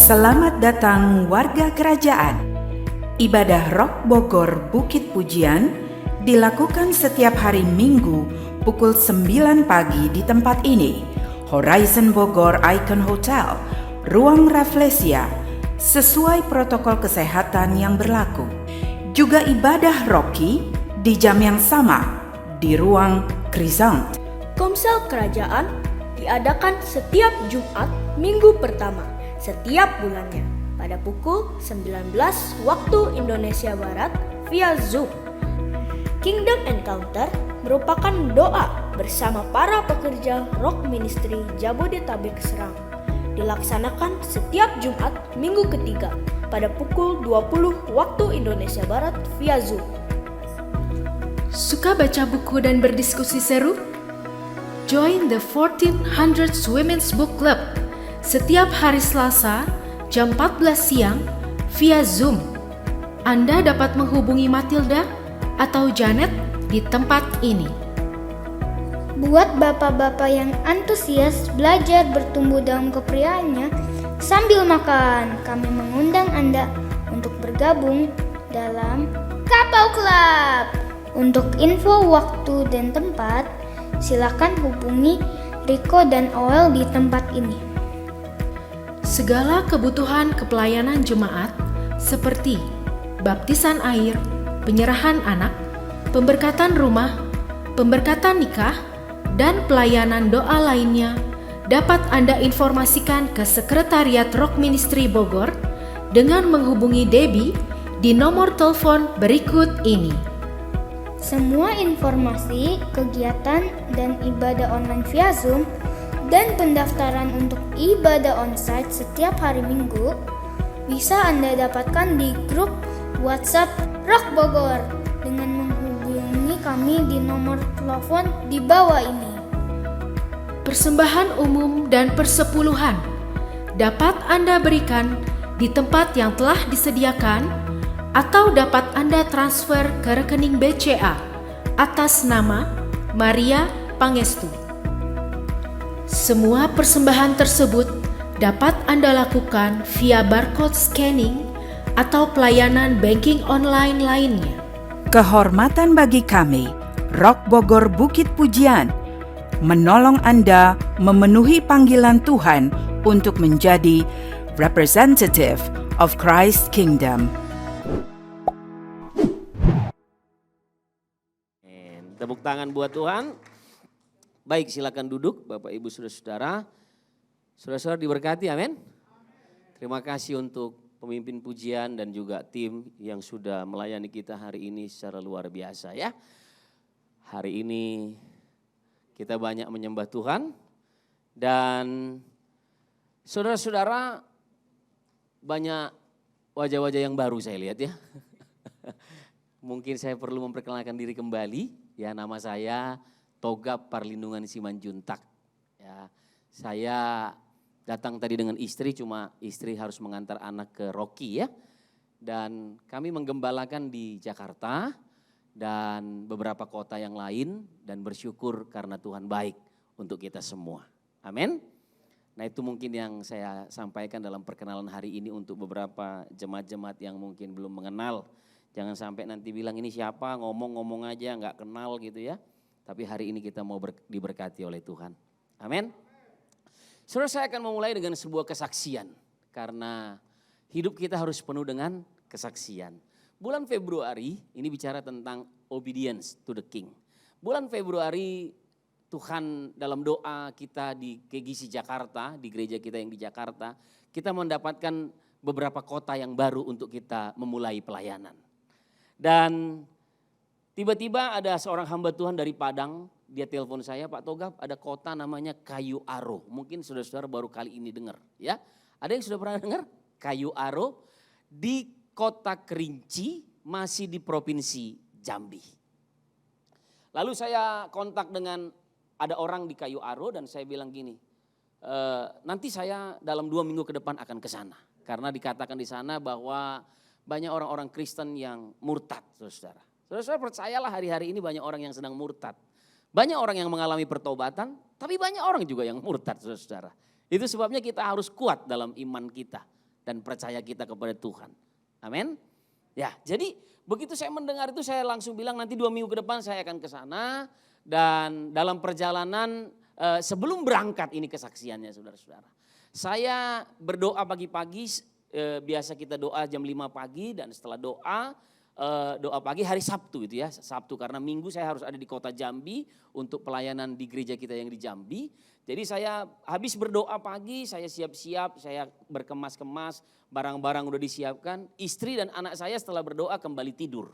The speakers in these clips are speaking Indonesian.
Selamat datang warga kerajaan. Ibadah Rock Bogor Bukit Pujian dilakukan setiap hari Minggu pukul 9 pagi di tempat ini, Horizon Bogor Icon Hotel, Ruang Rafflesia, sesuai protokol kesehatan yang berlaku. Juga ibadah Rocky di jam yang sama di Ruang Crescent. Komsel Kerajaan diadakan setiap Jumat minggu pertama setiap bulannya pada pukul 19 waktu Indonesia Barat via Zoom. Kingdom Encounter merupakan doa bersama para pekerja Rock Ministry Jabodetabek Serang. Dilaksanakan setiap Jumat minggu ketiga pada pukul 20 waktu Indonesia Barat via Zoom. Suka baca buku dan berdiskusi seru? Join the 1400 Women's Book Club setiap hari Selasa jam 14 siang via Zoom. Anda dapat menghubungi Matilda atau Janet di tempat ini. Buat bapak-bapak yang antusias belajar bertumbuh dalam kepriaannya sambil makan, kami mengundang Anda untuk bergabung dalam Kapau Club. Untuk info waktu dan tempat, silakan hubungi Riko dan Oel di tempat ini. Segala kebutuhan kepelayanan jemaat seperti baptisan air, penyerahan anak, pemberkatan rumah, pemberkatan nikah, dan pelayanan doa lainnya dapat Anda informasikan ke Sekretariat Rock Ministry Bogor dengan menghubungi Debbie di nomor telepon berikut ini. Semua informasi, kegiatan, dan ibadah online via Zoom dan pendaftaran untuk ibadah onsite setiap hari Minggu bisa Anda dapatkan di grup WhatsApp Rock Bogor dengan menghubungi kami di nomor telepon di bawah ini. Persembahan umum dan persepuluhan dapat Anda berikan di tempat yang telah disediakan atau dapat Anda transfer ke rekening BCA atas nama Maria Pangestu. Semua persembahan tersebut dapat Anda lakukan via barcode scanning atau pelayanan banking online lainnya. Kehormatan bagi kami, Rock Bogor Bukit Pujian, menolong Anda memenuhi panggilan Tuhan untuk menjadi representative of Christ's Kingdom. Tepuk tangan buat Tuhan. Baik, silakan duduk Bapak Ibu Saudara-saudara. Saudara-saudara diberkati, amin. Terima kasih untuk pemimpin pujian dan juga tim yang sudah melayani kita hari ini secara luar biasa ya. Hari ini kita banyak menyembah Tuhan dan saudara-saudara banyak wajah-wajah yang baru saya lihat ya. Mungkin saya perlu memperkenalkan diri kembali. Ya, nama saya Togap Parlindungan Simanjuntak. Ya, saya datang tadi dengan istri, cuma istri harus mengantar anak ke Rocky ya. Dan kami menggembalakan di Jakarta dan beberapa kota yang lain dan bersyukur karena Tuhan baik untuk kita semua. Amin. Nah, itu mungkin yang saya sampaikan dalam perkenalan hari ini untuk beberapa jemaat-jemaat yang mungkin belum mengenal. Jangan sampai nanti bilang ini siapa, ngomong-ngomong aja nggak kenal gitu ya. Tapi hari ini kita mau diberkati oleh Tuhan. Amin. Saudara, saya akan memulai dengan sebuah kesaksian. Karena hidup kita harus penuh dengan kesaksian. Bulan Februari ini bicara tentang obedience to the King. Bulan Februari Tuhan dalam doa kita di KGC Jakarta, di gereja kita yang di Jakarta. Kita mendapatkan beberapa kota yang baru untuk kita memulai pelayanan. Dan tiba-tiba ada seorang hamba Tuhan dari Padang, dia telepon saya, Pak Togap ada kota namanya Kayu Aro. Mungkin saudara-saudara baru kali ini dengar ya. Ada yang sudah pernah dengar? Kayu Aro di kota Kerinci, masih di provinsi Jambi. Lalu saya kontak dengan ada orang di Kayu Aro dan saya bilang gini, nanti saya dalam 2 minggu ke depan akan ke sana. Karena dikatakan di sana bahwa banyak orang-orang Kristen yang murtad, saudara-saudara. Saudara-saudara percayalah hari-hari ini banyak orang yang sedang murtad. Banyak orang yang mengalami pertobatan, tapi banyak orang juga yang murtad, saudara-saudara. Itu sebabnya kita harus kuat dalam iman kita. dan percaya kita kepada Tuhan. Amin. Ya, jadi begitu saya mendengar itu saya langsung bilang nanti 2 minggu ke depan saya akan ke sana. Dan dalam perjalanan sebelum berangkat ini kesaksiannya saudara-saudara. Saya berdoa pagi-pagi, biasa kita doa jam 5 pagi dan setelah doa pagi hari Sabtu itu ya. Sabtu karena Minggu saya harus ada di kota Jambi untuk pelayanan di gereja kita yang di Jambi. Jadi saya habis berdoa pagi, saya siap-siap, saya berkemas-kemas, barang-barang udah disiapkan. Istri dan anak saya setelah berdoa kembali tidur.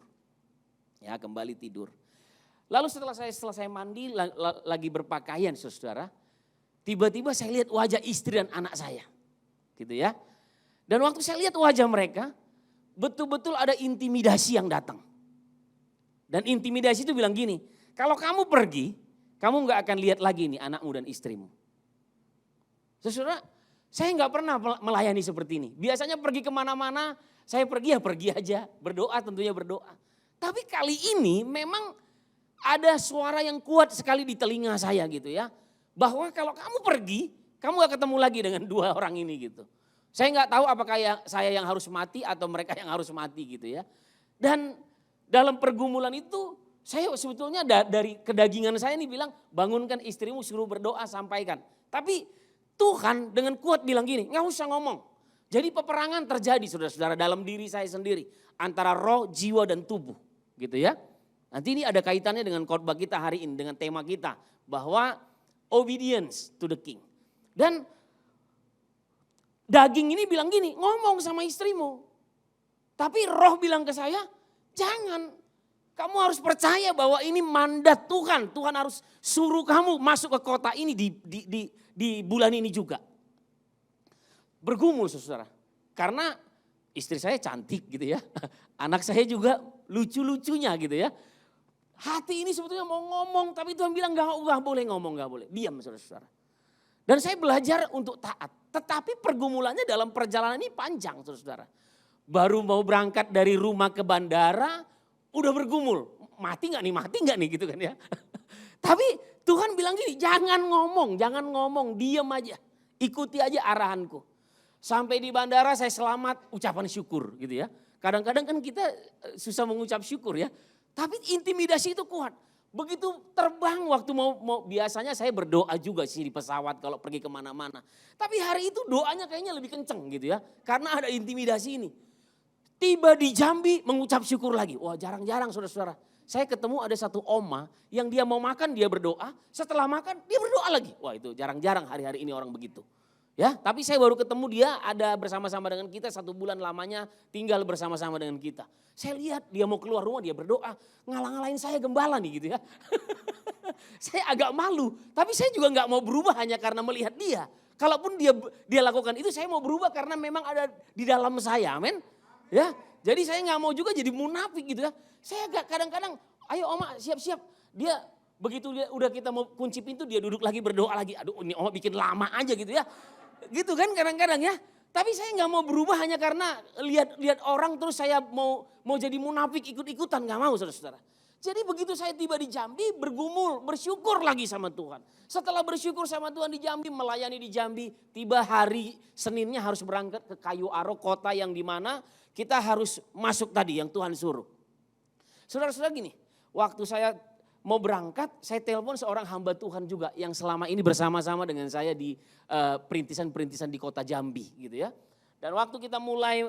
Ya, kembali tidur. Lalu setelah saya selesai mandi, lagi berpakaian saudara, tiba-tiba saya lihat wajah istri dan anak saya. Gitu ya. Dan waktu saya lihat wajah mereka, betul-betul ada intimidasi yang datang. Dan intimidasi itu bilang gini, kalau kamu pergi, kamu gak akan lihat lagi nih anakmu dan istrimu. Saudara, saya gak pernah melayani seperti ini. Biasanya pergi kemana-mana, saya pergi aja, berdoa tentunya berdoa. Tapi kali ini memang ada suara yang kuat sekali di telinga saya gitu ya. Bahwa kalau kamu pergi, kamu gak ketemu lagi dengan 2 orang ini gitu. Saya gak tahu apakah saya yang harus mati atau mereka yang harus mati gitu ya. Dan dalam pergumulan itu saya sebetulnya dari kedagingan saya ini bilang bangunkan istrimu suruh berdoa sampaikan. Tapi Tuhan dengan kuat bilang gini, gak usah ngomong. Jadi peperangan terjadi saudara-saudara dalam diri saya sendiri. Antara roh, jiwa dan tubuh gitu ya. Nanti ini ada kaitannya dengan khotbah kita hari ini, dengan tema kita. Bahwa obedience to the king. Dan daging ini bilang gini, ngomong sama istrimu. Tapi roh bilang ke saya, jangan. Kamu harus percaya bahwa ini mandat Tuhan. Tuhan harus suruh kamu masuk ke kota ini di bulan ini juga. Bergumul saudara. Karena istri saya cantik gitu ya. Anak saya juga lucu-lucunya gitu ya. Hati ini sebetulnya mau ngomong, tapi Tuhan bilang gak boleh ngomong, gak boleh. Diam saudara-saudara. Dan saya belajar untuk taat. Tetapi pergumulannya dalam perjalanan ini panjang saudara-saudara. Baru mau berangkat dari rumah ke bandara, udah bergumul. Mati gak nih gitu kan ya. Tapi Tuhan bilang gini, jangan ngomong, diam aja. Ikuti aja arahanku. Sampai di bandara saya selamat, ucapan syukur gitu ya. Kadang-kadang kan kita susah mengucap syukur ya. Tapi intimidasi itu kuat. Begitu terbang waktu mau biasanya saya berdoa juga sih di pesawat kalau pergi kemana-mana. Tapi hari itu doanya kayaknya lebih kenceng gitu ya. Karena ada intimidasi ini. Tiba di Jambi mengucap syukur lagi. Wah jarang-jarang saudara-saudara. Saya ketemu ada satu oma yang dia mau makan dia berdoa. Setelah makan dia berdoa lagi. Wah itu jarang-jarang hari-hari ini orang begitu. Ya, tapi saya baru ketemu dia ada bersama-sama dengan kita 1 bulan lamanya tinggal bersama-sama dengan kita. Saya lihat dia mau keluar rumah dia berdoa, ngalang-ngalain saya gembala nih gitu ya. Saya agak malu, tapi saya juga nggak mau berubah hanya karena melihat dia. Kalaupun dia lakukan itu saya mau berubah karena memang ada di dalam saya, amin. Ya, jadi saya nggak mau juga jadi munafik gitu ya. Saya agak kadang-kadang, ayo oma siap-siap. Dia begitu udah kita mau kunci pintu dia duduk lagi berdoa lagi. Aduh ini oma bikin lama aja gitu ya. Gitu kan kadang-kadang ya. Tapi saya nggak mau berubah hanya karena lihat orang terus saya mau jadi munafik ikut-ikutan, nggak mau saudara-saudara. Jadi begitu saya tiba di Jambi bergumul, bersyukur lagi sama Tuhan. Setelah bersyukur sama Tuhan di Jambi, melayani di Jambi, tiba hari Seninnya harus berangkat ke Kayu Aro, kota yang dimana kita harus masuk tadi yang Tuhan suruh. Saudara-saudara gini, waktu saya mau berangkat, saya telepon seorang hamba Tuhan juga yang selama ini bersama-sama dengan saya di perintisan-perintisan di kota Jambi gitu ya. Dan waktu kita mulai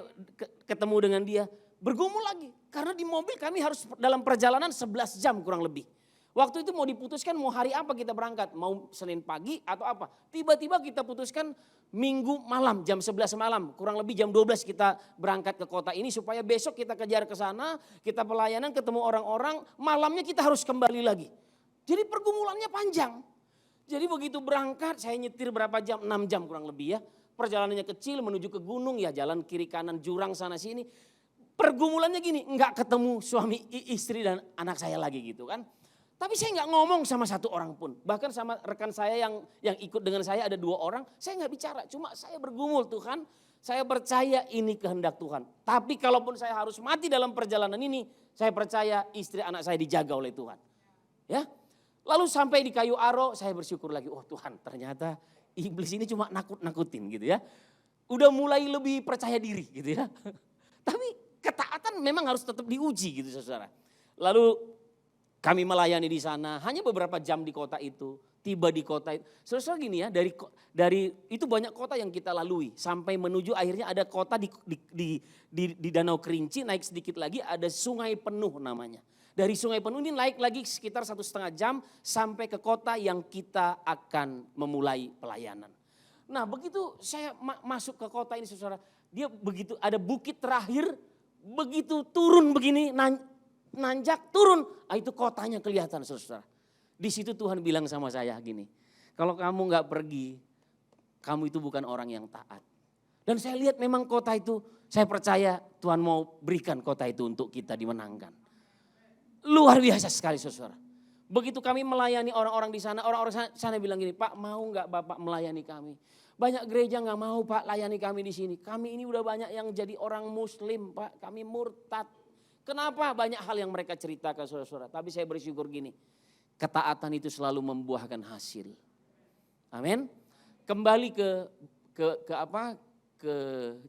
ketemu dengan dia, bergumul lagi. Karena di mobil kami harus dalam perjalanan 11 jam kurang lebih. Waktu itu mau diputuskan mau hari apa kita berangkat, mau Senin pagi atau apa. Tiba-tiba kita putuskan Minggu malam jam 11 malam, kurang lebih jam 12 kita berangkat ke kota ini supaya besok kita kejar ke sana, kita pelayanan ketemu orang-orang, malamnya kita harus kembali lagi. Jadi pergumulannya panjang. Jadi begitu berangkat saya nyetir berapa jam, 6 jam kurang lebih ya. Perjalanannya kecil menuju ke gunung ya jalan kiri kanan jurang sana sini. Pergumulannya gini, enggak ketemu suami istri dan anak saya lagi gitu kan. Tapi saya nggak ngomong sama satu orang pun. Bahkan sama rekan saya yang ikut dengan saya ada 2 orang. Saya nggak bicara. Cuma saya bergumul Tuhan. Saya percaya ini kehendak Tuhan. Tapi kalaupun saya harus mati dalam perjalanan ini. Saya percaya istri anak saya dijaga oleh Tuhan. Ya. Lalu sampai di Kayu Aro saya bersyukur lagi. Oh Tuhan ternyata iblis ini cuma nakut-nakutin gitu ya. udah mulai lebih percaya diri gitu ya. Tapi ketaatan memang harus tetap diuji gitu saudara. Lalu kami melayani di sana hanya beberapa jam di kota itu. Tiba di kota itu. Saudara gini ya, dari itu banyak kota yang kita lalui. Sampai menuju akhirnya ada kota di Danau Kerinci, naik sedikit lagi ada Sungai Penuh namanya. Dari Sungai Penuh ini naik lagi sekitar 1,5 jam sampai ke kota yang kita akan memulai pelayanan. Nah begitu saya masuk ke kota ini saudara, dia begitu ada bukit terakhir, begitu turun begini, nanjak turun, itu kotanya kelihatan saudara. Di situ Tuhan bilang sama saya gini, kalau kamu gak pergi, kamu itu bukan orang yang taat. Dan saya lihat memang kota itu, saya percaya Tuhan mau berikan kota itu untuk kita dimenangkan. Luar biasa sekali saudara. Begitu kami melayani orang-orang di sana, orang-orang sana bilang gini, Pak mau gak Bapak melayani kami? Banyak gereja gak mau Pak layani kami di sini. Kami ini udah banyak yang jadi orang muslim Pak, kami murtad. Kenapa? Banyak hal yang mereka ceritakan saudara-saudara. Tapi saya bersyukur gini, ketaatan itu selalu membuahkan hasil. Amin. Kembali ke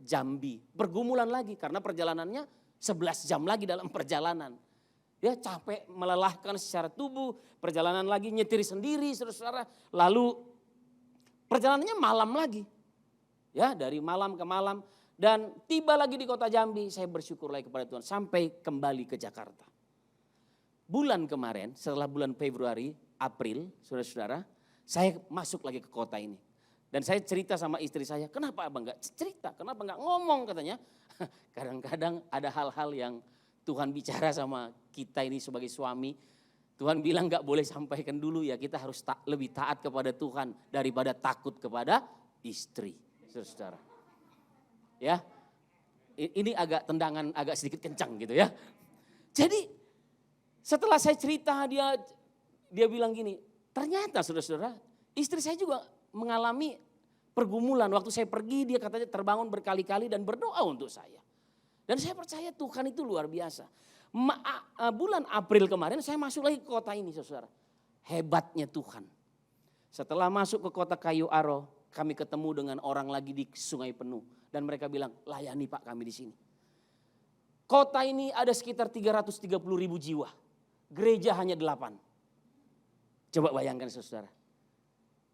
Jambi. Pergumulan lagi karena perjalanannya 11 jam lagi dalam perjalanan. Ya capek, melelahkan secara tubuh. Perjalanan lagi nyetir sendiri saudara-saudara. Lalu perjalanannya malam lagi. Ya dari malam ke malam. Dan tiba lagi di kota Jambi. Saya bersyukur lagi kepada Tuhan sampai kembali ke Jakarta. Bulan kemarin, setelah bulan Februari, April, saudara-saudara, saya masuk lagi ke kota ini. Dan saya cerita sama istri saya, kenapa abang gak cerita, kenapa gak ngomong katanya. Kadang-kadang ada hal-hal yang Tuhan bicara sama kita ini sebagai suami. Tuhan bilang gak boleh sampaikan dulu ya, kita harus lebih taat kepada Tuhan daripada takut kepada istri, saudara-saudara. Ya, ini agak tendangan agak sedikit kencang gitu ya. Jadi setelah saya cerita dia bilang gini, ternyata saudara-saudara istri saya juga mengalami pergumulan. Waktu saya pergi dia katanya terbangun berkali-kali dan berdoa untuk saya. Dan saya percaya Tuhan itu luar biasa. Bulan April kemarin saya masuk lagi ke kota ini saudara. Hebatnya Tuhan. Setelah masuk ke kota Kayu Aro, kami ketemu dengan orang lagi di Sungai Penuh. Dan mereka bilang, layani Pak kami di sini. Kota ini ada sekitar 330.000 jiwa. Gereja hanya 8. Coba bayangkan saudara.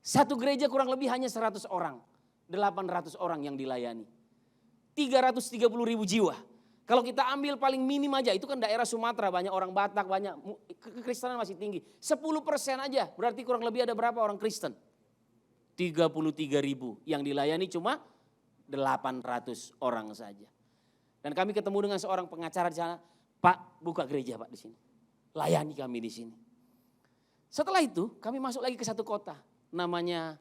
Satu gereja kurang lebih hanya 100 orang. 800 orang yang dilayani. 330.000 jiwa. Kalau kita ambil paling minim aja, itu kan daerah Sumatera, banyak orang Batak, banyak kekristenan masih tinggi. 10% aja, berarti kurang lebih ada berapa orang Kristen? 33.000, yang dilayani cuma 800 orang saja. Dan kami ketemu dengan seorang pengacara di sana, Pak buka gereja Pak di sini. Layani kami di sini. Setelah itu kami masuk lagi ke satu kota, namanya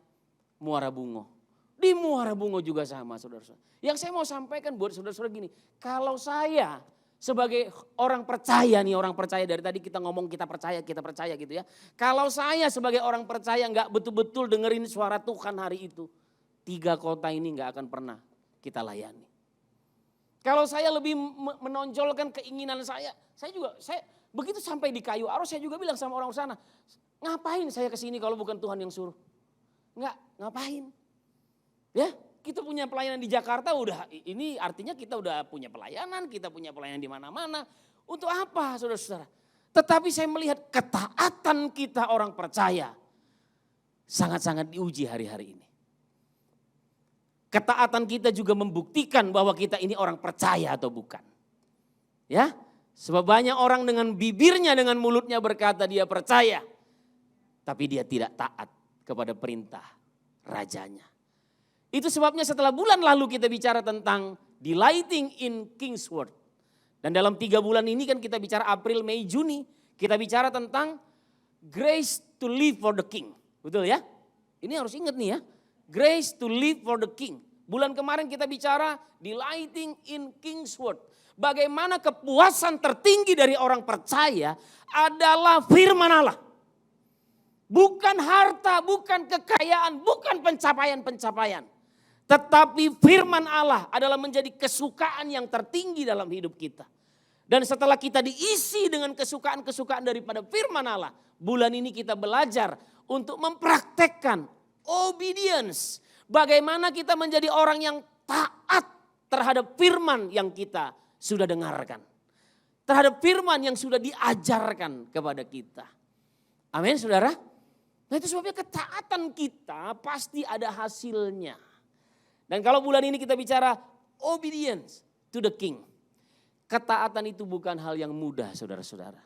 Muara Bungo. Di Muara Bungo juga sama saudara-saudara. Yang saya mau sampaikan buat saudara-saudara gini, kalau saya sebagai orang percaya nih, orang percaya dari tadi kita ngomong kita percaya gitu ya. Kalau saya sebagai orang percaya gak betul-betul dengerin suara Tuhan hari itu, 3 kota ini gak akan pernah kita layani. Kalau saya lebih menonjolkan keinginan saya begitu sampai di Kayu Aro saya juga bilang sama orang sana, ngapain saya kesini kalau bukan Tuhan yang suruh? Ngapain? Ya, kita punya pelayanan di Jakarta udah, ini artinya kita udah punya pelayanan di mana-mana. Untuk apa saudara-saudara? Tetapi saya melihat ketaatan kita orang percaya sangat-sangat diuji hari-hari ini. Ketaatan kita juga membuktikan bahwa kita ini orang percaya atau bukan. Ya, sebab banyak orang dengan bibirnya, dengan mulutnya berkata dia percaya. Tapi dia tidak taat kepada perintah rajanya. Itu sebabnya setelah bulan lalu kita bicara tentang delighting in King's Word. Dan dalam 3 bulan ini kan kita bicara April, Mei, Juni. Kita bicara tentang grace to live for the King. Betul ya? Ini harus ingat nih ya. Grace to live for the King. Bulan kemarin kita bicara delighting in King's Word. Bagaimana kepuasan tertinggi dari orang percaya adalah firman Allah. Bukan harta, bukan kekayaan, bukan pencapaian-pencapaian. Tetapi firman Allah adalah menjadi kesukaan yang tertinggi dalam hidup kita. Dan setelah kita diisi dengan kesukaan-kesukaan daripada firman Allah. Bulan ini kita belajar untuk mempraktekkan obedience. Bagaimana kita menjadi orang yang taat terhadap firman yang kita sudah dengarkan. Terhadap firman yang sudah diajarkan kepada kita. Amin saudara. Nah itu sebabnya ketaatan kita pasti ada hasilnya. Dan kalau bulan ini kita bicara obedience to the king. Ketaatan itu bukan hal yang mudah saudara-saudara.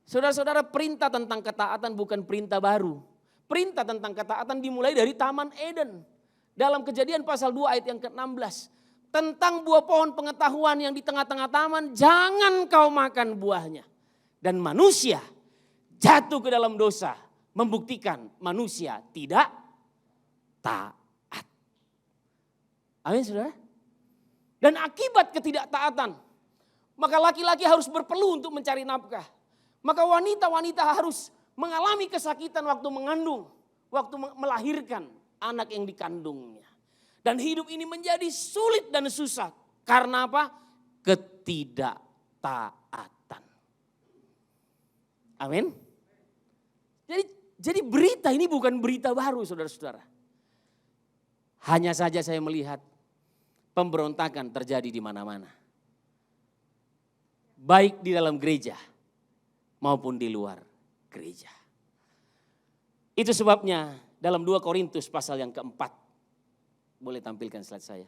Saudara-saudara, perintah tentang ketaatan bukan perintah baru. Perintah tentang ketaatan dimulai dari Taman Eden. Dalam Kejadian pasal 2 ayat yang ke-16. Tentang buah pohon pengetahuan yang di tengah-tengah taman, jangan kau makan buahnya. Dan manusia jatuh ke dalam dosa, membuktikan manusia tidak taat. Amin saudara. Dan akibat ketidaktaatan, maka laki-laki harus berpeluh untuk mencari nafkah. Maka wanita-wanita harus mengalami kesakitan waktu mengandung, waktu melahirkan anak yang dikandungnya. Dan hidup ini menjadi sulit dan susah. Karena apa? Ketidaktaatan. Amin. Jadi berita ini bukan berita baru saudara-saudara. Hanya saja saya melihat pemberontakan terjadi di mana-mana. Baik di dalam gereja maupun di luar gereja. Itu sebabnya dalam 2 Korintus pasal yang keempat. Boleh tampilkan slide saya.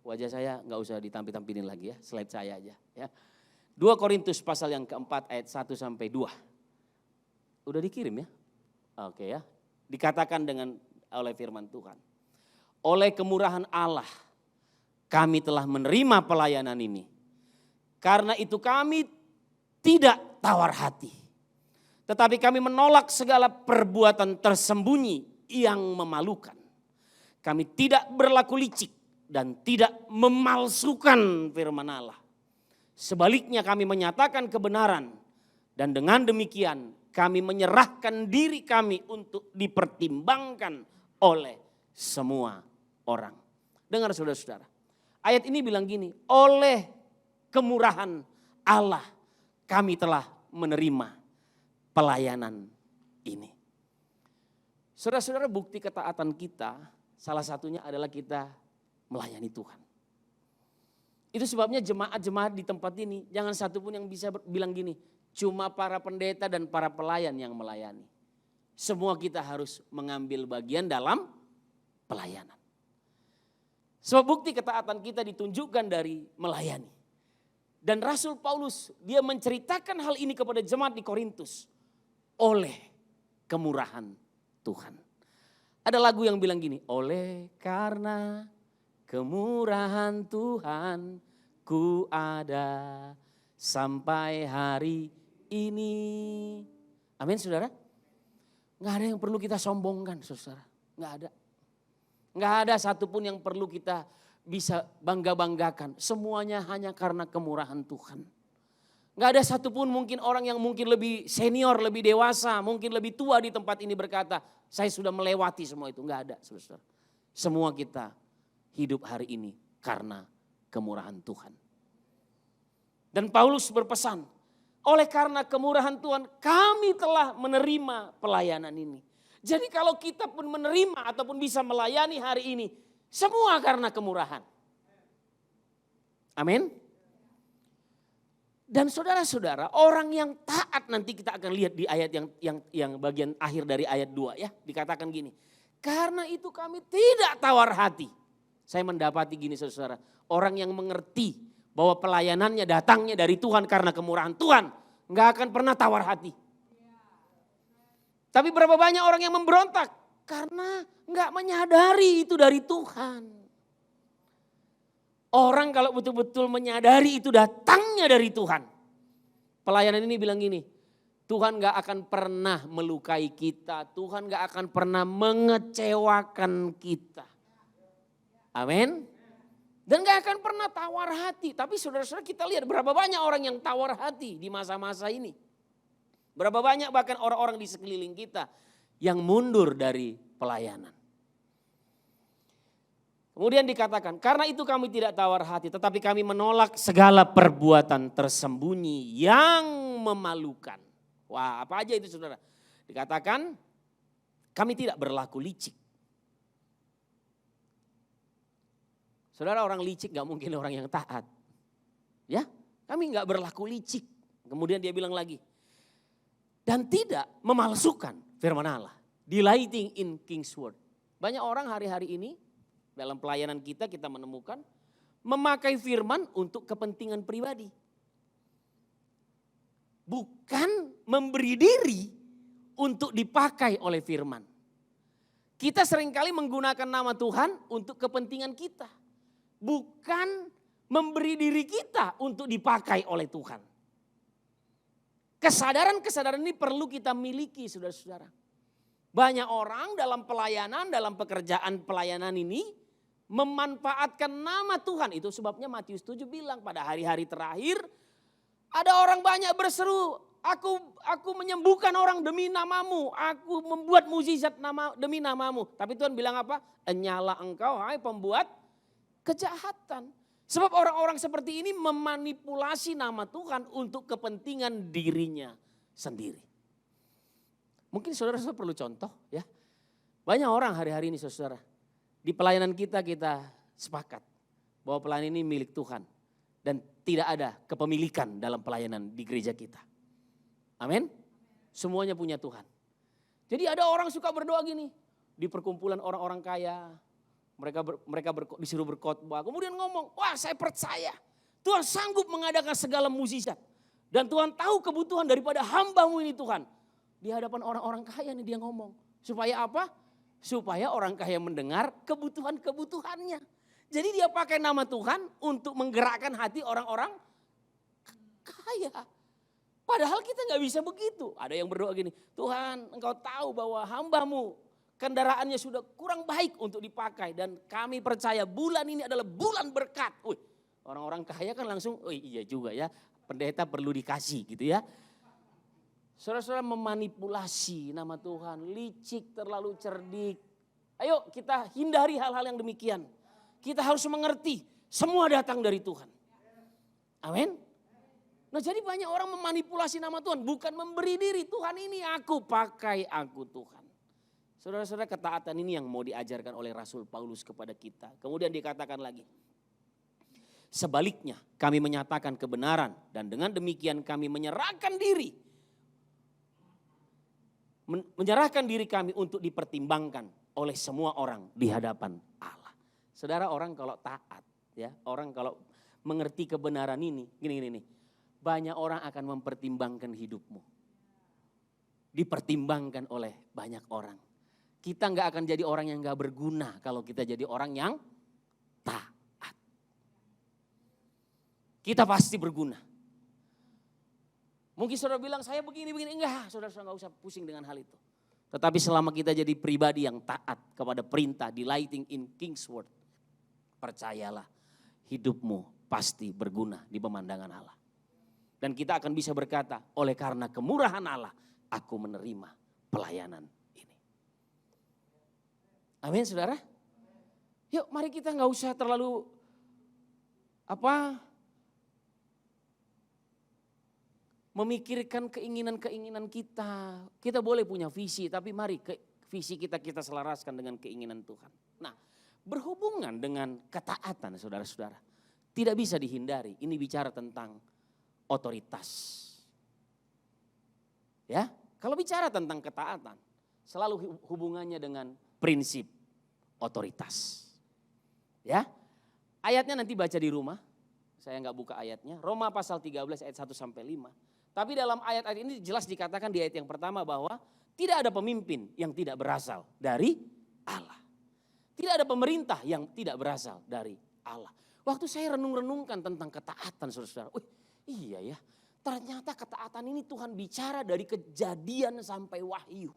Wajah saya nggak usah ditampil-tampilin lagi ya, slide saya aja ya. 2 Korintus pasal yang keempat ayat 1 sampai 2. Udah dikirim ya? Oke ya. Dikatakan oleh firman Tuhan. Oleh kemurahan Allah kami telah menerima pelayanan ini. Karena itu kami tidak tawar hati. Tetapi kami menolak segala perbuatan tersembunyi yang memalukan. Kami tidak berlaku licik dan tidak memalsukan firman Allah. Sebaliknya kami menyatakan kebenaran dan dengan demikian kami menyerahkan diri kami untuk dipertimbangkan oleh semua orang. Dengar saudara-saudara, ayat ini bilang gini, oleh kemurahan Allah kami telah menerima pelayanan ini. Saudara-saudara, bukti ketaatan kita salah satunya adalah kita melayani Tuhan. Itu sebabnya jemaat-jemaat di tempat ini jangan satu pun yang bisa bilang gini, cuma para pendeta dan para pelayan yang melayani. Semua kita harus mengambil bagian dalam pelayanan. Sebab bukti ketaatan kita ditunjukkan dari melayani. Dan Rasul Paulus dia menceritakan hal ini kepada jemaat di Korintus oleh kemurahan Tuhan. Ada lagu yang bilang gini, oleh karena kemurahan Tuhan ku ada sampai hari ini. Amin saudara. Nggak ada yang perlu kita sombongkan saudara. Nggak ada. Nggak ada satupun yang perlu kita bisa bangga-banggakan. Semuanya hanya karena kemurahan Tuhan. Nggak ada satupun mungkin orang yang mungkin lebih senior, lebih dewasa, mungkin lebih tua di tempat ini berkata, saya sudah melewati semua itu. Nggak ada saudara. Semua kita hidup hari ini karena kemurahan Tuhan. Dan Paulus berpesan, oleh karena kemurahan Tuhan kami telah menerima pelayanan ini. Jadi kalau kita pun menerima ataupun bisa melayani hari ini, semua karena kemurahan. Amin. Dan saudara-saudara, orang yang taat nanti kita akan lihat di ayat yang bagian akhir dari ayat 2 ya. Dikatakan gini, karena itu kami tidak tawar hati. Saya mendapati gini saudara, orang yang mengerti bahwa pelayanannya datangnya dari Tuhan karena kemurahan Tuhan, nggak akan pernah tawar hati. Tapi berapa banyak orang yang memberontak karena nggak menyadari itu dari Tuhan. Orang kalau betul-betul menyadari itu datangnya dari Tuhan. Pelayanan ini bilang gini, Tuhan gak akan pernah melukai kita. Tuhan gak akan pernah mengecewakan kita. Amin. Dan gak akan pernah tawar hati. Tapi saudara-saudara kita lihat berapa banyak orang yang tawar hati di masa-masa ini. Berapa banyak bahkan orang-orang di sekeliling kita yang mundur dari pelayanan. Kemudian dikatakan, karena itu kami tidak tawar hati, tetapi kami menolak segala perbuatan tersembunyi yang memalukan. Wah, apa aja itu saudara? Dikatakan, kami tidak berlaku licik. Saudara, orang licik gak mungkin orang yang taat. Ya, kami gak berlaku licik. Kemudian dia bilang lagi, dan tidak memalsukan firman Allah. Delighting in King's word. Banyak orang hari-hari ini dalam pelayanan kita menemukan memakai firman untuk kepentingan pribadi. Bukan memberi diri untuk dipakai oleh firman. Kita seringkali menggunakan nama Tuhan untuk kepentingan kita. Bukan memberi diri kita untuk dipakai oleh Tuhan. Kesadaran-kesadaran ini perlu kita miliki, saudara-saudara. Banyak orang dalam pelayanan, dalam pekerjaan pelayanan ini memanfaatkan nama Tuhan. Itu sebabnya Matius 7 bilang pada hari-hari terakhir ada orang banyak berseru, aku menyembuhkan orang demi namamu, aku membuat mukjizat demi namamu. Tapi Tuhan bilang apa? Enyala engkau hai pembuat kejahatan. Sebab orang-orang seperti ini memanipulasi nama Tuhan untuk kepentingan dirinya sendiri. Mungkin saudara-saudara perlu contoh ya. Banyak orang hari-hari ini saudara. Di pelayanan kita sepakat bahwa pelayanan ini milik Tuhan. Dan tidak ada kepemilikan dalam pelayanan di gereja kita. Amin. Semuanya punya Tuhan. Jadi ada orang suka berdoa gini. Di perkumpulan orang-orang kaya. Mereka disuruh berkhotbah. Kemudian ngomong, wah saya percaya. Tuhan sanggup mengadakan segala mukjizat. Dan Tuhan tahu kebutuhan daripada hamba-Mu ini Tuhan. Di hadapan orang-orang kaya nih dia ngomong. Supaya apa? Supaya orang kaya mendengar kebutuhan-kebutuhannya. Jadi dia pakai nama Tuhan untuk menggerakkan hati orang-orang kaya. Padahal kita gak bisa begitu. Ada yang berdoa gini, Tuhan engkau tahu bahwa hamba-Mu kendaraannya sudah kurang baik untuk dipakai. Dan kami percaya bulan ini adalah bulan berkat. Orang-orang kaya kan langsung, oh iya juga ya, pendeta perlu dikasih gitu ya. Saudara-saudara memanipulasi nama Tuhan, licik, terlalu cerdik. Ayo kita hindari hal-hal yang demikian. Kita harus mengerti semua datang dari Tuhan. Amin. Nah jadi banyak orang memanipulasi nama Tuhan, bukan memberi diri. Tuhan ini aku pakai, aku Tuhan. Saudara-saudara, ketaatan ini yang mau diajarkan oleh Rasul Paulus kepada kita. Kemudian dikatakan lagi, sebaliknya kami menyatakan kebenaran dan dengan demikian kami menyerahkan diri. Menyerahkan diri kami untuk dipertimbangkan oleh semua orang di hadapan Allah. Saudara, orang kalau taat, ya, orang kalau mengerti kebenaran ini, gini. Banyak orang akan mempertimbangkan hidupmu. Dipertimbangkan oleh banyak orang. Kita nggak akan jadi orang yang nggak berguna kalau kita jadi orang yang taat. Kita pasti berguna. Mungkin saudara bilang saya begini, enggak, saudara nggak usah pusing dengan hal itu. Tetapi selama kita jadi pribadi yang taat kepada perintah, delighting in King's word, percayalah hidupmu pasti berguna di pemandangan Allah. Dan kita akan bisa berkata, oleh karena kemurahan Allah, aku menerima pelayanan ini. Amin saudara. Yuk mari kita gak usah terlalu memikirkan keinginan-keinginan kita. Kita boleh punya visi, tapi mari visi kita selaraskan dengan keinginan Tuhan. Nah, berhubungan dengan ketaatan saudara-saudara. Tidak bisa dihindari, ini bicara tentang otoritas. Ya, kalau bicara tentang ketaatan, selalu hubungannya dengan prinsip otoritas. Ya, ayatnya nanti baca di rumah. Saya nggak buka ayatnya. Roma pasal 13 ayat 1 sampai 5. Tapi dalam ayat-ayat ini jelas dikatakan di ayat yang pertama bahwa tidak ada pemimpin yang tidak berasal dari Allah. Tidak ada pemerintah yang tidak berasal dari Allah. Waktu saya renung-renungkan tentang ketaatan saudara-saudara. Iya ya, ternyata ketaatan ini Tuhan bicara dari Kejadian sampai Wahyu.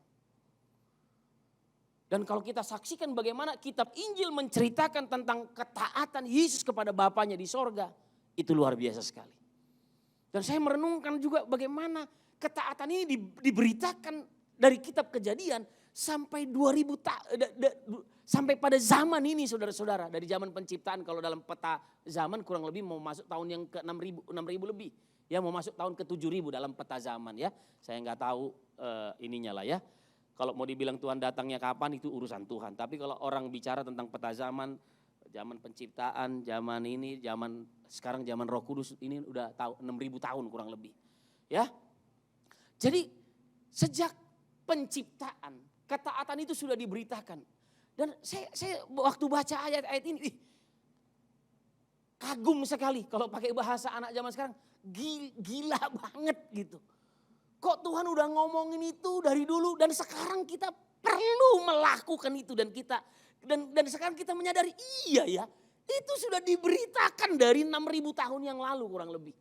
Dan kalau kita saksikan bagaimana kitab Injil menceritakan tentang ketaatan Yesus kepada Bapanya di sorga. Itu luar biasa sekali. Dan saya merenungkan juga bagaimana ketaatan ini diberitakan dari kitab Kejadian sampai 2000 sampai pada zaman ini saudara-saudara. Dari zaman penciptaan, kalau dalam peta zaman kurang lebih mau masuk tahun yang ke 6.000 lebih. Ya mau masuk tahun ke 7.000 dalam peta zaman ya. Saya nggak tahu ininya lah ya. Kalau mau dibilang Tuhan datangnya kapan itu urusan Tuhan. Tapi kalau orang bicara tentang peta zaman Zaman penciptaan, zaman ini, sekarang zaman Roh Kudus ini udah 6.000 tahun kurang lebih. Ya. Jadi sejak penciptaan, ketaatan itu sudah diberitakan. Dan saya waktu baca ayat-ayat ini, kagum sekali kalau pakai bahasa anak zaman sekarang. Gila banget gitu. Kok Tuhan udah ngomongin itu dari dulu dan sekarang kita perlu melakukan itu dan sekarang kita menyadari iya ya, itu sudah diberitakan dari 6.000 tahun yang lalu kurang lebih.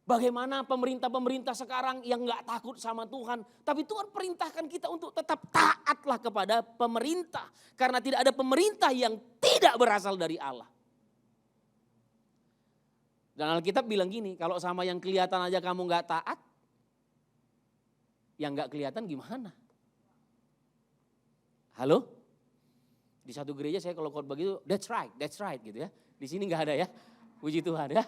Bagaimana pemerintah-pemerintah sekarang yang gak takut sama Tuhan. Tapi Tuhan perintahkan kita untuk tetap taatlah kepada pemerintah. Karena tidak ada pemerintah yang tidak berasal dari Allah. Dan Alkitab bilang gini, kalau sama yang kelihatan aja kamu gak taat, yang gak kelihatan gimana? Halo? Di satu gereja saya kalau khotbah gitu, that's right gitu ya. Di sini gak ada ya, puji Tuhan ya.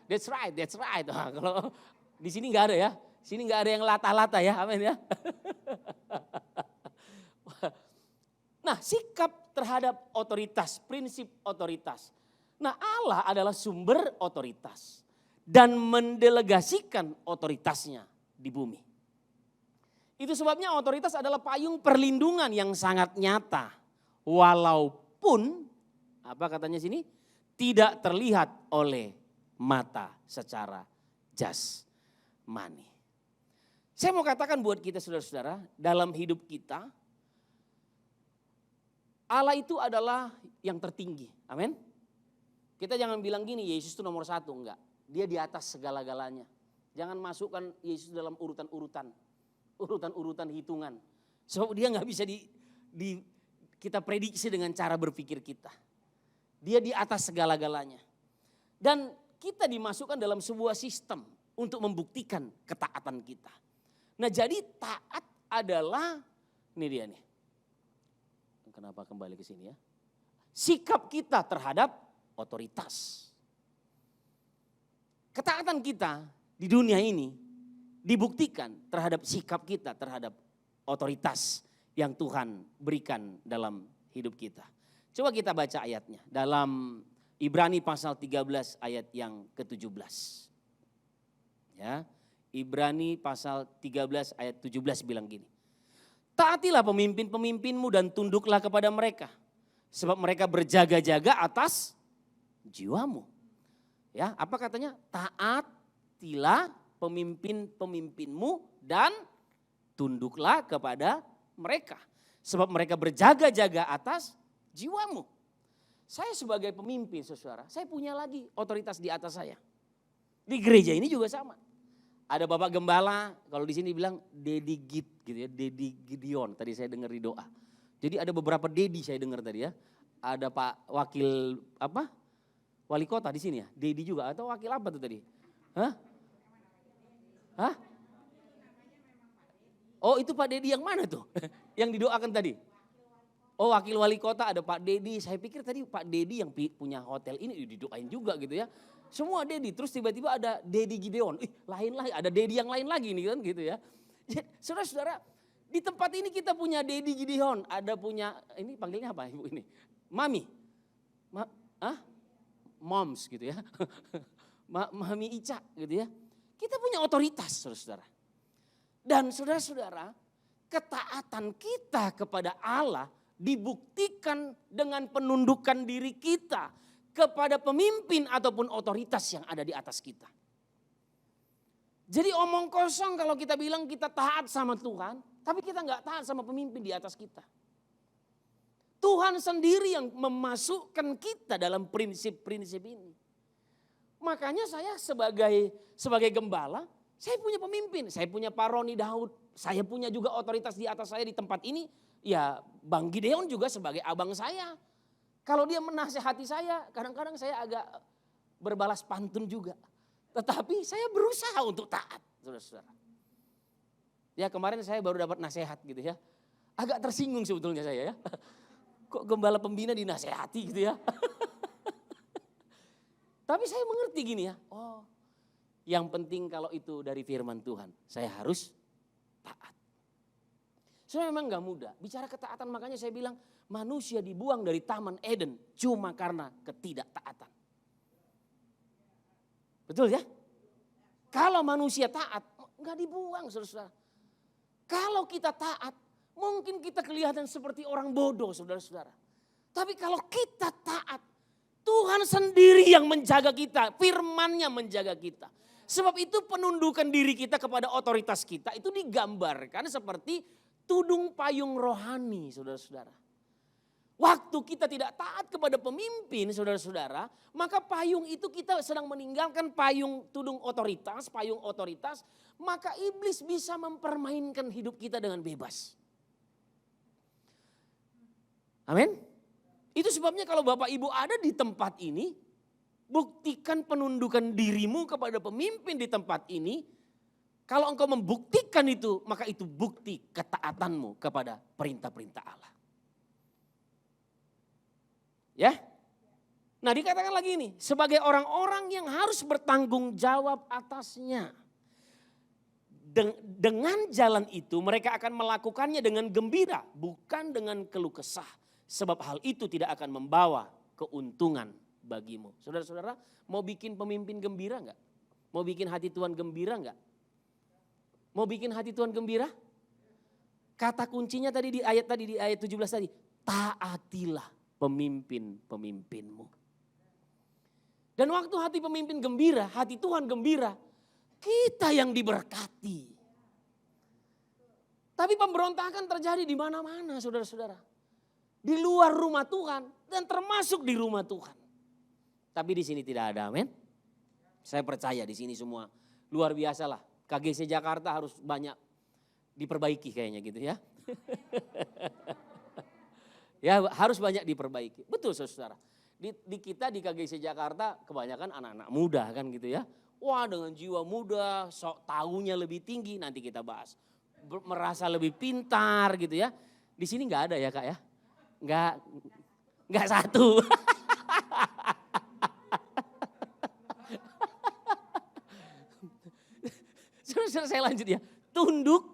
That's right. Nah, kalau di sini nggak ada ya, sini nggak ada yang lata-lata ya, amin ya. Nah, sikap terhadap otoritas, prinsip otoritas. Nah, Allah adalah sumber otoritas dan mendelegasikan otoritasnya di bumi. Itu sebabnya otoritas adalah payung perlindungan yang sangat nyata, walaupun apa katanya sini tidak terlihat oleh mata secara jasmani. Saya mau katakan buat kita saudara-saudara, dalam hidup kita, Allah itu adalah yang tertinggi. Amin. Kita jangan bilang gini, Yesus itu nomor 1, enggak. Dia di atas segala-galanya. Jangan masukkan Yesus dalam urutan-urutan hitungan. Sebab dia nggak bisa kita prediksi dengan cara berpikir kita. Dia di atas segala-galanya. Dan kita dimasukkan dalam sebuah sistem untuk membuktikan ketaatan kita. Nah, jadi taat adalah, ini dia nih. Kenapa kembali ke sini ya? Sikap kita terhadap otoritas. Ketaatan kita di dunia ini dibuktikan terhadap sikap kita terhadap otoritas yang Tuhan berikan dalam hidup kita. Coba kita baca ayatnya dalam Ibrani pasal 13 ayat yang ke-17. Ya, Ibrani pasal 13 ayat 17 bilang gini. Taatilah pemimpin-pemimpinmu dan tunduklah kepada mereka. Sebab mereka berjaga-jaga atas jiwamu. Ya, apa katanya? Taatilah pemimpin-pemimpinmu dan tunduklah kepada mereka. Sebab mereka berjaga-jaga atas jiwamu. Saya sebagai pemimpin saudara, saya punya lagi otoritas di atas saya. Di gereja ini juga sama. Ada Bapak Gembala, kalau di sini bilang Dedi Gid gitu ya, Dedi Gideon. Tadi saya dengar di doa. Jadi ada beberapa Dedi saya dengar tadi ya. Ada Pak Wakil Wali Kota di sini ya, Dedi juga atau wakil apa tuh tadi? Hah? Oh, itu Pak Dedi yang mana tuh? Yang didoakan tadi? Oh, wakil wali kota ada Pak Dedi. Saya pikir tadi Pak Dedi yang punya hotel ini didoain juga gitu ya. Semua Dedi. Terus tiba-tiba ada Dedi Gideon. Lain lagi, ada Dedi yang lain lagi nih kan gitu ya. Saudara-saudara, di tempat ini kita punya Dedi Gideon. Ada punya, ini panggilnya apa ibu ini? Mami. Moms gitu ya. Mami Ica gitu ya. Kita punya otoritas saudara-saudara. Dan saudara-saudara, ketaatan kita kepada Allah dibuktikan dengan penundukan diri kita kepada pemimpin ataupun otoritas yang ada di atas kita. Jadi omong kosong kalau kita bilang kita taat sama Tuhan, tapi kita nggak taat sama pemimpin di atas kita. Tuhan sendiri yang memasukkan kita dalam prinsip-prinsip ini. Makanya saya sebagai gembala, saya punya pemimpin, saya punya Pak Roni Daud, saya punya juga otoritas di atas saya di tempat ini. Ya Bang Gideon juga sebagai abang saya. Kalau dia menasehati saya, kadang-kadang saya agak berbalas pantun juga. Tetapi saya berusaha untuk taat, saudara-saudara. Ya kemarin saya baru dapat nasihat gitu ya. Agak tersinggung sebetulnya saya ya. Kok gembala pembina dinasehati gitu ya. Tapi saya mengerti gini ya. Oh, yang penting kalau itu dari firman Tuhan, saya harus taat. Sebenarnya memang gak mudah. Bicara ketaatan makanya saya bilang manusia dibuang dari Taman Eden cuma karena ketidaktaatan. Betul ya? Kalau manusia taat gak dibuang saudara-saudara. Kalau kita taat mungkin kita kelihatan seperti orang bodoh saudara-saudara. Tapi kalau kita taat, Tuhan sendiri yang menjaga kita, firman-Nya menjaga kita. Sebab itu penundukan diri kita kepada otoritas kita itu digambarkan seperti tudung payung rohani saudara-saudara. Waktu kita tidak taat kepada pemimpin saudara-saudara, maka payung itu kita sedang meninggalkan payung tudung otoritas, payung otoritas, maka iblis bisa mempermainkan hidup kita dengan bebas. Amin. Itu sebabnya kalau Bapak Ibu ada di tempat ini, buktikan penundukan dirimu kepada pemimpin di tempat ini. Kalau engkau membuktikan itu, maka itu bukti ketaatanmu kepada perintah-perintah Allah. Ya. Nah dikatakan lagi ini, sebagai orang-orang yang harus bertanggung jawab atasnya. Dengan jalan itu mereka akan melakukannya dengan gembira, bukan dengan keluh kesah. Sebab hal itu tidak akan membawa keuntungan bagimu. Saudara-saudara mau bikin pemimpin gembira enggak? Mau bikin hati Tuhan gembira enggak? Mau bikin hati Tuhan gembira? Kata kuncinya tadi di ayat 17 tadi. Taatilah pemimpin-pemimpinmu. Dan waktu hati pemimpin gembira, hati Tuhan gembira, kita yang diberkati. Tapi pemberontakan terjadi di mana-mana saudara-saudara. Di luar rumah Tuhan dan termasuk di rumah Tuhan. Tapi di sini tidak ada, amin. Saya percaya di sini semua luar biasa lah. KGC Jakarta harus banyak diperbaiki kayaknya gitu ya. Ya harus banyak diperbaiki. Betul saudara. Di kita di KGC Jakarta kebanyakan anak-anak muda kan gitu ya. Wah dengan jiwa muda, sok taunya lebih tinggi, nanti kita bahas. Merasa lebih pintar gitu ya. Di sini nggak ada ya Kak ya. Enggak satu. Saya lanjut ya. Tunduk,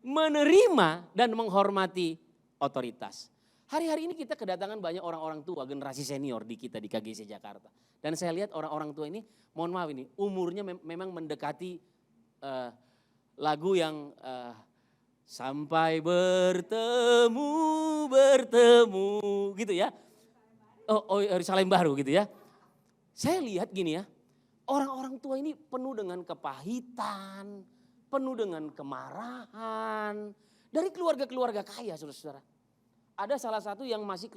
menerima dan menghormati otoritas. Hari-hari ini kita kedatangan banyak orang-orang tua, generasi senior di kita di KGC Jakarta. Dan saya lihat orang-orang tua ini, mohon maaf ini, umurnya memang mendekati lagu yang sampai bertemu gitu ya. Oh Yerusalem baru gitu ya. Saya lihat gini ya, orang-orang tua ini penuh dengan kepahitan, penuh dengan kemarahan. Dari keluarga-keluarga kaya saudara-saudara. Ada salah satu yang masih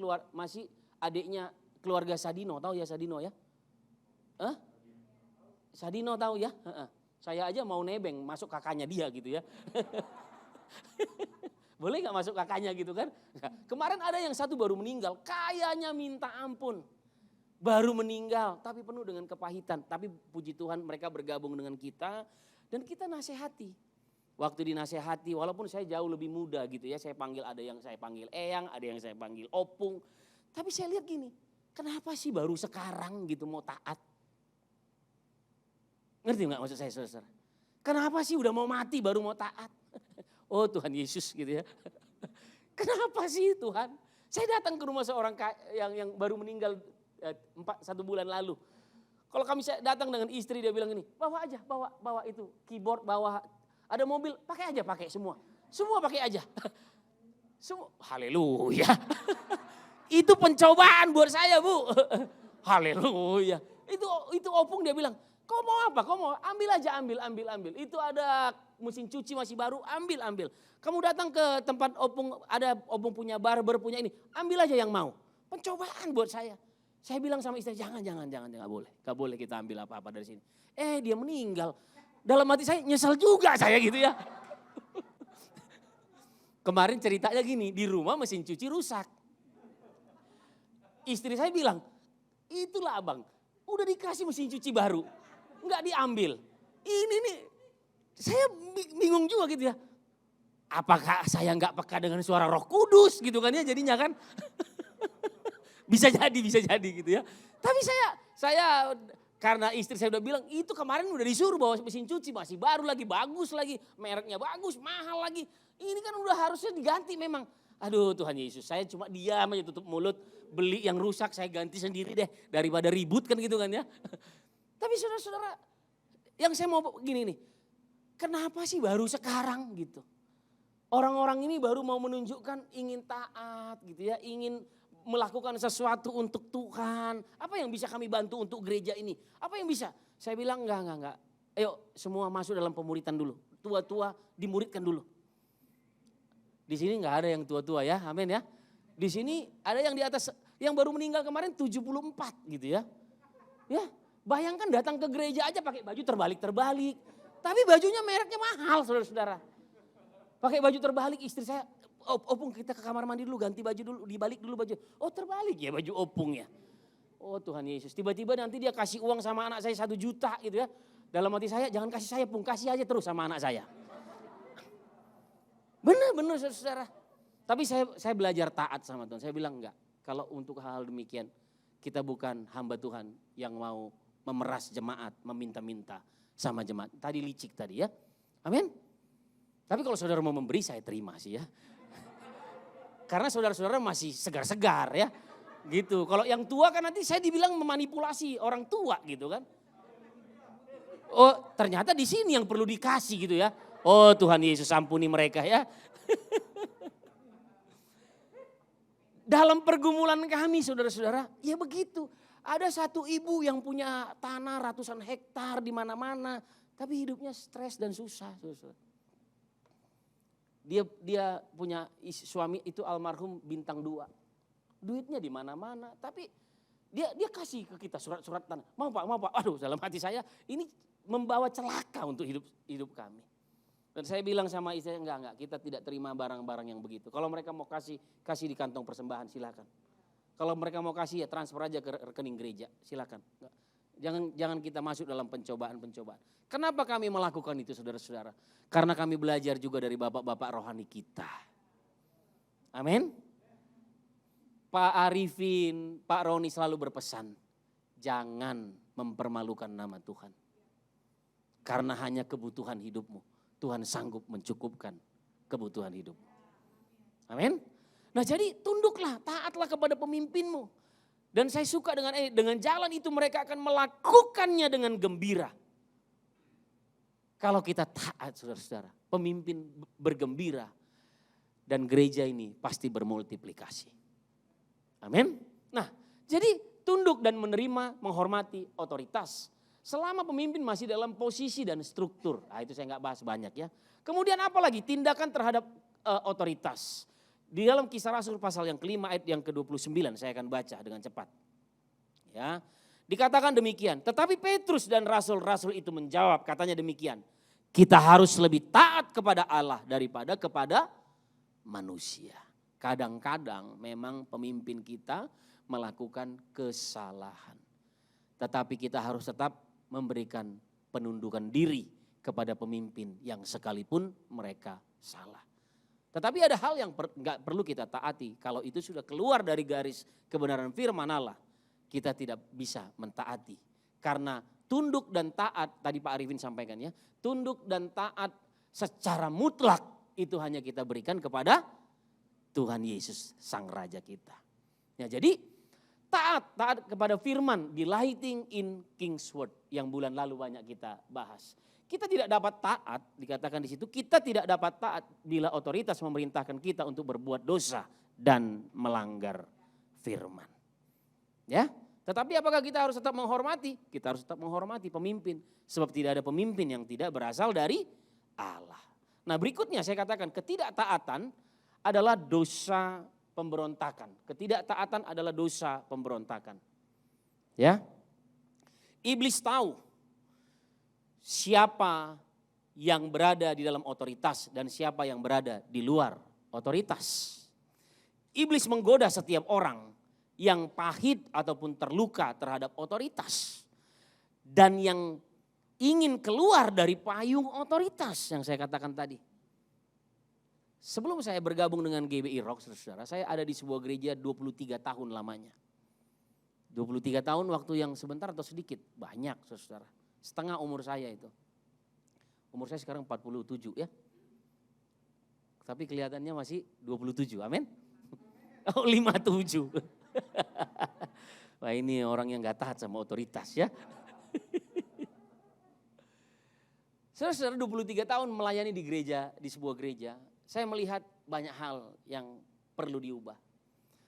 adiknya keluarga Sadino, tahu ya Sadino ya? Sadino tahu ya? Saya aja mau nebeng masuk kakaknya dia gitu ya. Boleh gak masuk kakaknya gitu kan? Kemarin ada yang satu baru meninggal, kayanya minta ampun. Baru meninggal tapi penuh dengan kepahitan. Tapi puji Tuhan mereka bergabung dengan kita dan kita nasihati. Waktu dinasehati walaupun saya jauh lebih muda gitu ya. Ada yang saya panggil Eyang, ada yang saya panggil Opung. Tapi saya lihat gini, kenapa sih baru sekarang gitu mau taat? Ngerti gak maksud saya saudara? Kenapa sih udah mau mati baru mau taat? Oh Tuhan Yesus gitu ya. Kenapa sih Tuhan? Saya datang ke rumah seorang yang baru meninggal 1 bulan lalu. Kalau kami datang dengan istri dia bilang ini, bawa aja, bawa itu keyboard, bawa ada mobil, pakai semua. Semua pakai aja. Semua, haleluya. Itu pencobaan buat saya Bu. Haleluya. Itu Opung dia bilang, kau mau apa? Kau mau ambil aja, ambil. Itu ada mesin cuci masih baru, ambil. Kamu datang ke tempat Opung, ada Opung punya barber punya ini, ambil aja yang mau. Pencobaan buat saya. Saya bilang sama istri, jangan, gak boleh. Gak boleh kita ambil apa-apa dari sini. Dia meninggal. Dalam hati saya nyesel juga saya gitu ya. Kemarin ceritanya gini, di rumah mesin cuci rusak. Istri saya bilang, itulah abang, udah dikasih mesin cuci baru. Enggak diambil. Ini nih, saya bingung juga gitu ya. Apakah saya enggak peka dengan suara Roh Kudus gitu kan ya jadinya kan. Bisa jadi gitu ya. Tapi saya karena istri saya udah bilang itu kemarin udah disuruh bawa mesin cuci masih baru lagi, bagus lagi, mereknya bagus, mahal lagi. Ini kan udah harusnya diganti memang. Aduh Tuhan Yesus, saya cuma diam aja tutup mulut, beli yang rusak saya ganti sendiri deh daripada ribut kan gitu kan ya. Tapi saudara-saudara, yang saya mau gini nih, kenapa sih baru sekarang gitu? Orang-orang ini baru mau menunjukkan ingin taat gitu ya, ingin melakukan sesuatu untuk Tuhan. Apa yang bisa kami bantu untuk gereja ini? Apa yang bisa? Saya bilang enggak. Ayo semua masuk dalam pemuritan dulu. Tua-tua dimuridkan dulu. Di sini enggak ada yang tua-tua ya, amin ya. Di sini ada yang di atas, yang baru meninggal kemarin 74 gitu ya. Ya, bayangkan datang ke gereja aja pakai baju terbalik-terbalik. Tapi bajunya mereknya mahal saudara-saudara. Pakai baju terbalik, istri saya, opung kita ke kamar mandi dulu, ganti baju dulu, dibalik dulu baju. Oh terbalik ya baju opung ya. Oh Tuhan Yesus, tiba-tiba nanti dia kasih uang sama anak saya 1 juta gitu ya. Dalam hati saya, jangan kasih saya pung, kasih aja terus sama anak saya. Benar saudara. Tapi saya belajar taat sama Tuhan. Saya bilang enggak. Kalau untuk hal demikian kita bukan hamba Tuhan yang mau memeras jemaat, meminta-minta sama jemaat. Tadi licik tadi ya. Amin. Tapi kalau saudara mau memberi saya terima sih ya. Karena saudara-saudara masih segar-segar ya. Gitu. Kalau yang tua kan nanti saya dibilang memanipulasi orang tua gitu kan. Oh ternyata di sini yang perlu dikasih gitu ya. Oh Tuhan Yesus ampuni mereka ya. Dalam pergumulan kami saudara-saudara, ya begitu. Ada satu ibu yang punya tanah ratusan hektar di mana-mana. Tapi hidupnya stres dan susah. Saudara. Dia punya suami itu almarhum bintang 2. Duitnya di mana-mana. Tapi dia kasih ke kita surat-surat tanah. Mau pak. Aduh dalam hati saya ini membawa celaka untuk hidup kami. Dan saya bilang sama istri saya, enggak, kita tidak terima barang-barang yang begitu. Kalau mereka mau kasih di kantong persembahan silakan. Kalau mereka mau kasih ya transfer aja ke rekening gereja, silakan. Jangan kita masuk dalam pencobaan-pencobaan. Kenapa kami melakukan itu saudara-saudara? Karena kami belajar juga dari bapak-bapak rohani kita. Amin. Pak Arifin, Pak Roni selalu berpesan, jangan mempermalukan nama Tuhan. Karena hanya kebutuhan hidupmu. Tuhan sanggup mencukupkan kebutuhan hidup. Amin. Nah jadi tunduklah, taatlah kepada pemimpinmu. Dan saya suka dengan jalan itu mereka akan melakukannya dengan gembira. Kalau kita taat saudara-saudara, pemimpin bergembira. Dan gereja ini pasti bermultiplikasi. Amin. Nah jadi tunduk dan menerima, menghormati otoritas. Selama pemimpin masih dalam posisi dan struktur. Nah itu saya nggak bahas banyak ya. Kemudian apa lagi? Tindakan terhadap otoritas. Di dalam Kisah Rasul pasal yang kelima ayat yang ke-29 saya akan baca dengan cepat. Ya, dikatakan demikian. Tetapi Petrus dan rasul-rasul itu menjawab, katanya demikian. Kita harus lebih taat kepada Allah daripada kepada manusia. Kadang-kadang memang pemimpin kita melakukan kesalahan. Tetapi kita harus tetap memberikan penundukan diri kepada pemimpin yang sekalipun mereka salah. Tetapi ada hal yang nggak perlu kita taati. Kalau itu sudah keluar dari garis kebenaran firman Allah, kita tidak bisa mentaati. Karena tunduk dan taat, tadi Pak Arifin sampaikan ya, tunduk dan taat secara mutlak itu hanya kita berikan kepada Tuhan Yesus, Sang Raja kita. Ya, jadi taat kepada firman di Lighting in Kingsword yang bulan lalu banyak kita bahas. Kita tidak dapat taat, dikatakan di situ, kita tidak dapat taat bila otoritas memerintahkan kita untuk berbuat dosa dan melanggar firman. Ya, tetapi apakah kita harus tetap menghormati? Kita harus tetap menghormati pemimpin, sebab tidak ada pemimpin yang tidak berasal dari Allah. Nah berikutnya saya katakan ketidaktaatan adalah dosa pemberontakan. Ketidaktaatan adalah dosa pemberontakan. Ya. Iblis tahu siapa yang berada di dalam otoritas dan siapa yang berada di luar otoritas. Iblis menggoda setiap orang yang pahit ataupun terluka terhadap otoritas. Dan yang ingin keluar dari payung otoritas yang saya katakan tadi. Sebelum saya bergabung dengan GBI Rock, saudara, saya ada di sebuah gereja 23 tahun lamanya. 23 tahun waktu yang sebentar atau sedikit? Banyak, saudara. Setengah umur saya itu. Umur saya sekarang 47 ya. tapi kelihatannya masih 27, amin? Oh 57. Wah ini orang yang gak taat sama otoritas ya. Saudara-saudara 23 tahun melayani di gereja, di sebuah gereja, saya melihat banyak hal yang perlu diubah.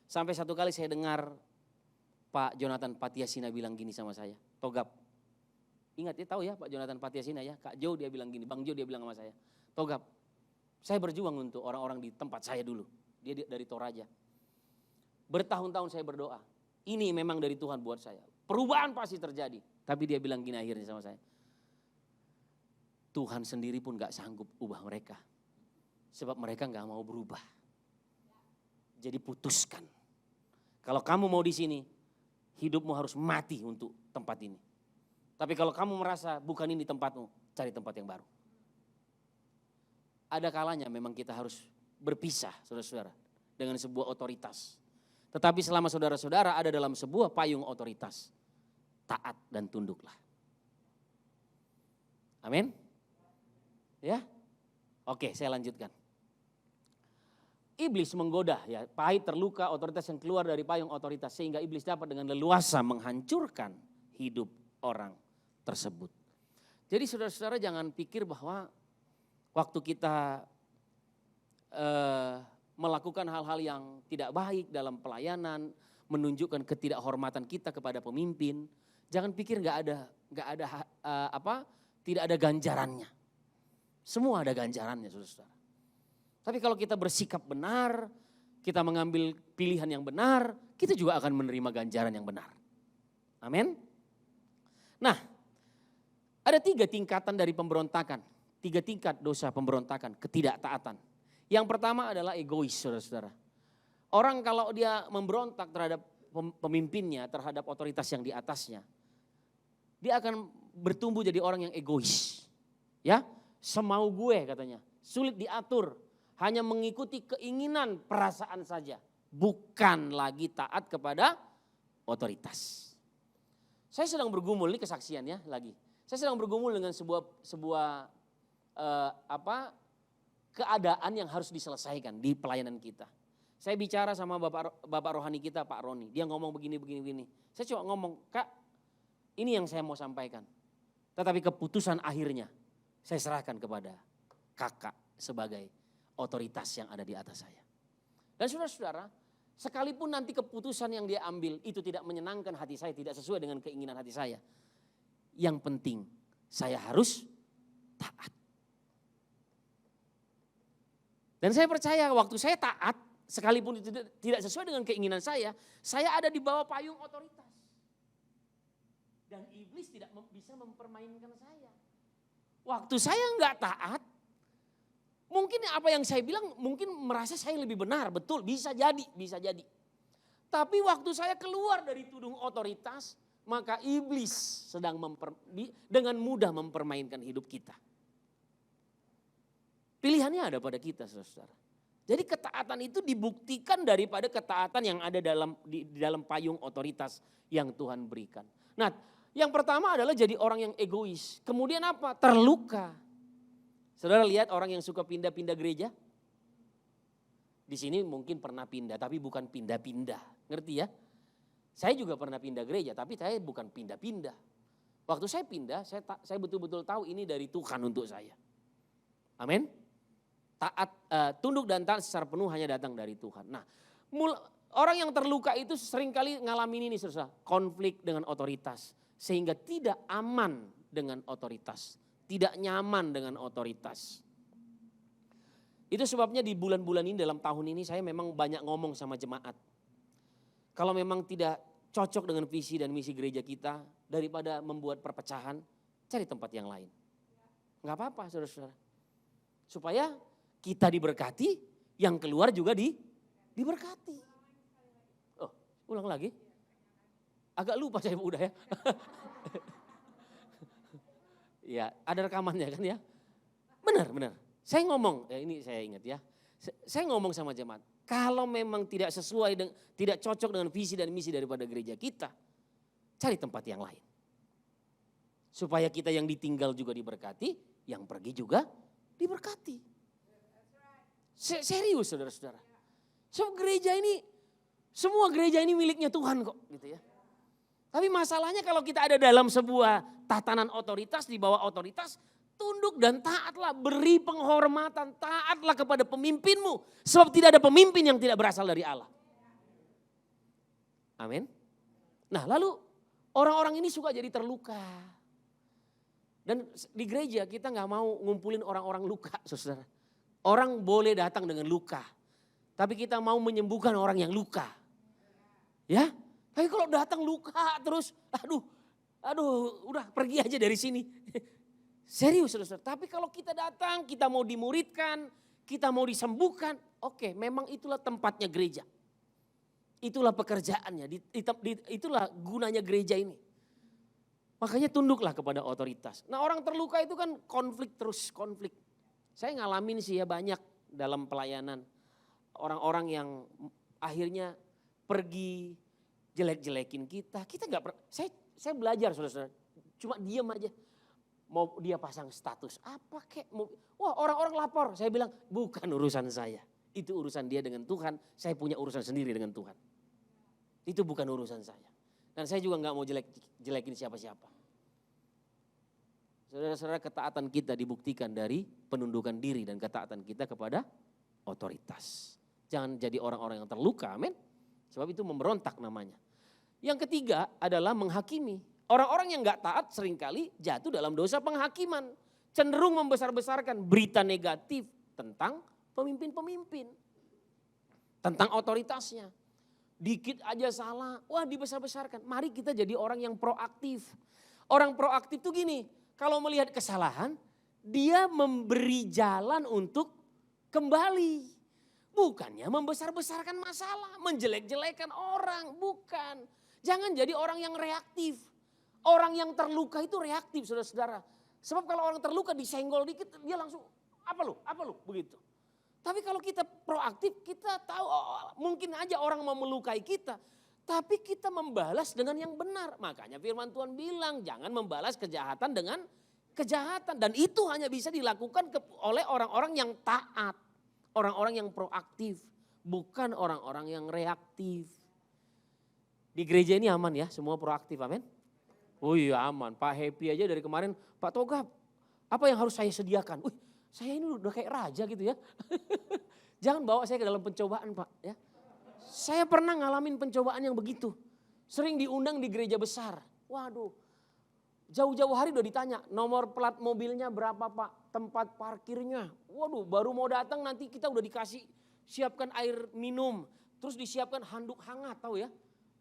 Sampai satu kali saya dengar Pak Jonathan Patiasina bilang gini sama saya, Togap. Ingat ya, tahu ya Pak Jonathan Patiasina ya, Kak Jo dia bilang gini, Bang Jo dia bilang sama saya, Togap, saya berjuang untuk orang-orang di tempat saya dulu. Dia dari Toraja. Bertahun-tahun saya berdoa, ini memang dari Tuhan buat saya. Perubahan pasti terjadi. Tapi dia bilang gini akhirnya sama saya, Tuhan sendiri pun gak sanggup ubah mereka. Sebab mereka gak mau berubah. Jadi putuskan. Kalau kamu mau di sini, hidupmu harus mati untuk tempat ini. Tapi kalau kamu merasa bukan ini tempatmu, cari tempat yang baru. Ada kalanya memang kita harus berpisah, saudara-saudara, dengan sebuah otoritas. Tetapi selama saudara-saudara ada dalam sebuah payung otoritas, taat dan tunduklah. Amin? Ya? Oke, saya lanjutkan. Iblis menggoda, ya, pahit terluka otoritas yang keluar dari payung otoritas sehingga iblis dapat dengan leluasa menghancurkan hidup orang tersebut. Jadi saudara-saudara jangan pikir bahwa waktu kita melakukan hal-hal yang tidak baik dalam pelayanan, menunjukkan ketidakhormatan kita kepada pemimpin, jangan pikir tidak ada ganjarannya. Semua ada ganjarannya, saudara-saudara. Tapi kalau kita bersikap benar, kita mengambil pilihan yang benar, kita juga akan menerima ganjaran yang benar. Amin. Nah, ada 3 tingkatan dari pemberontakan. 3 tingkat dosa pemberontakan, ketidaktaatan. Yang pertama adalah egois, saudara-saudara. Orang kalau dia memberontak terhadap pemimpinnya, terhadap otoritas yang di atasnya, dia akan bertumbuh jadi orang yang egois. Ya, semau gue katanya, sulit diatur. Hanya mengikuti keinginan perasaan saja. Bukan lagi taat kepada otoritas. Saya sedang bergumul, ini kesaksiannya lagi. Saya sedang bergumul dengan sebuah keadaan yang harus diselesaikan di pelayanan kita. Saya bicara sama bapak rohani kita, Pak Roni. Dia ngomong begini. Saya cuma ngomong, Kak, ini yang saya mau sampaikan. Tetapi keputusan akhirnya saya serahkan kepada kakak sebagai otoritas yang ada di atas saya. Dan saudara-saudara, sekalipun nanti keputusan yang dia ambil itu tidak menyenangkan hati saya, tidak sesuai dengan keinginan hati saya. Yang penting saya harus taat. Dan saya percaya waktu saya taat, sekalipun itu tidak sesuai dengan keinginan saya ada di bawah payung otoritas. Dan iblis tidak bisa mempermainkan saya. Waktu saya enggak taat, mungkin apa yang saya bilang mungkin merasa saya lebih benar, betul, bisa jadi. Tapi waktu saya keluar dari tudung otoritas, maka iblis sedang dengan mudah mempermainkan hidup kita. Pilihannya ada pada kita, saudara. Jadi ketaatan itu dibuktikan daripada ketaatan yang ada di dalam payung otoritas yang Tuhan berikan. Nah, yang pertama adalah jadi orang yang egois. Kemudian apa? Terluka. Saudara lihat orang yang suka pindah-pindah gereja? Di sini mungkin pernah pindah, tapi bukan pindah-pindah. Ngerti ya? Saya juga pernah pindah gereja, tapi saya bukan pindah-pindah. Waktu saya pindah, saya betul-betul tahu ini dari Tuhan untuk saya. Amin. Taat, tunduk dan taat secara penuh hanya datang dari Tuhan. Nah, orang yang terluka itu seringkali ngalamin ini, saudara, konflik dengan otoritas. Sehingga tidak aman dengan otoritas. Tidak nyaman dengan otoritas. Itu sebabnya di bulan-bulan ini, dalam tahun ini saya memang banyak ngomong sama jemaat. Kalau memang tidak cocok dengan visi dan misi gereja kita, daripada membuat perpecahan, cari tempat yang lain. Enggak apa-apa, saudara-saudara. Supaya kita diberkati, yang keluar juga diberkati. Oh, ulang lagi. Agak lupa saya udah ya. Ya, ada rekamannya kan ya. Benar. Saya ngomong, ini saya ingat ya. Saya ngomong sama jemaat, kalau memang tidak sesuai, tidak cocok dengan visi dan misi daripada gereja kita, cari tempat yang lain. Supaya kita yang ditinggal juga diberkati, yang pergi juga diberkati. Serius saudara-saudara. Semua gereja ini miliknya Tuhan kok gitu ya. Tapi masalahnya kalau kita ada dalam sebuah tatanan otoritas, di bawah otoritas, tunduk dan taatlah, beri penghormatan, taatlah kepada pemimpinmu. Sebab tidak ada pemimpin yang tidak berasal dari Allah. Amin. Nah lalu orang-orang ini suka jadi terluka. Dan di gereja kita gak mau ngumpulin orang-orang luka, saudara. Orang boleh datang dengan luka. Tapi kita mau menyembuhkan orang yang luka. Ya, tapi kalau datang luka terus, udah pergi aja dari sini. Serius saudara. Tapi kalau kita datang, kita mau dimuridkan, kita mau disembuhkan. Oke, memang itulah tempatnya gereja. Itulah pekerjaannya, itulah gunanya gereja ini. Makanya tunduklah kepada otoritas. Nah orang terluka itu kan konflik. Saya ngalamin sih ya banyak dalam pelayanan. Orang-orang yang akhirnya pergi jelek-jelekin kita. Kita nggak saya belajar saudara-saudara. Cuma diam aja. Mau dia pasang status apa kek. Wah orang-orang lapor. Saya bilang bukan urusan saya. Itu urusan dia dengan Tuhan. Saya punya urusan sendiri dengan Tuhan. Itu bukan urusan saya. Dan saya juga nggak mau jelekin siapa-siapa. Saudara-saudara, ketaatan kita dibuktikan dari penundukan diri dan ketaatan kita kepada otoritas. Jangan jadi orang-orang yang terluka, amin. Sebab itu memberontak namanya. Yang ketiga adalah menghakimi. Orang-orang yang gak taat seringkali jatuh dalam dosa penghakiman. Cenderung membesar-besarkan berita negatif tentang pemimpin-pemimpin. Tentang otoritasnya. Dikit aja salah, wah dibesar-besarkan. Mari kita jadi orang yang proaktif. Orang proaktif tuh gini, kalau melihat kesalahan, dia memberi jalan untuk kembali. Bukannya membesar-besarkan masalah, menjelek-jelekan orang, bukan. Jangan jadi orang yang reaktif. Orang yang terluka itu reaktif saudara-saudara. Sebab kalau orang terluka disenggol dikit, dia langsung apa lu, begitu. Tapi kalau kita proaktif, kita tahu mungkin aja orang mau melukai kita. Tapi kita membalas dengan yang benar. Makanya firman Tuhan bilang jangan membalas kejahatan dengan kejahatan. Dan itu hanya bisa dilakukan oleh orang-orang yang taat. Orang-orang yang proaktif. Bukan orang-orang yang reaktif. Di gereja ini aman ya, semua proaktif, amin. Oh iya aman, Pak Happy aja dari kemarin, Pak Togap apa yang harus saya sediakan? Saya ini udah kayak raja gitu ya. Jangan bawa saya ke dalam pencobaan Pak ya. Saya pernah ngalamin pencobaan yang begitu. Sering diundang di gereja besar. Waduh, jauh-jauh hari udah ditanya nomor plat mobilnya berapa Pak, tempat parkirnya. Waduh, baru mau datang nanti kita udah dikasih siapkan air minum. Terus disiapkan handuk hangat, tahu ya.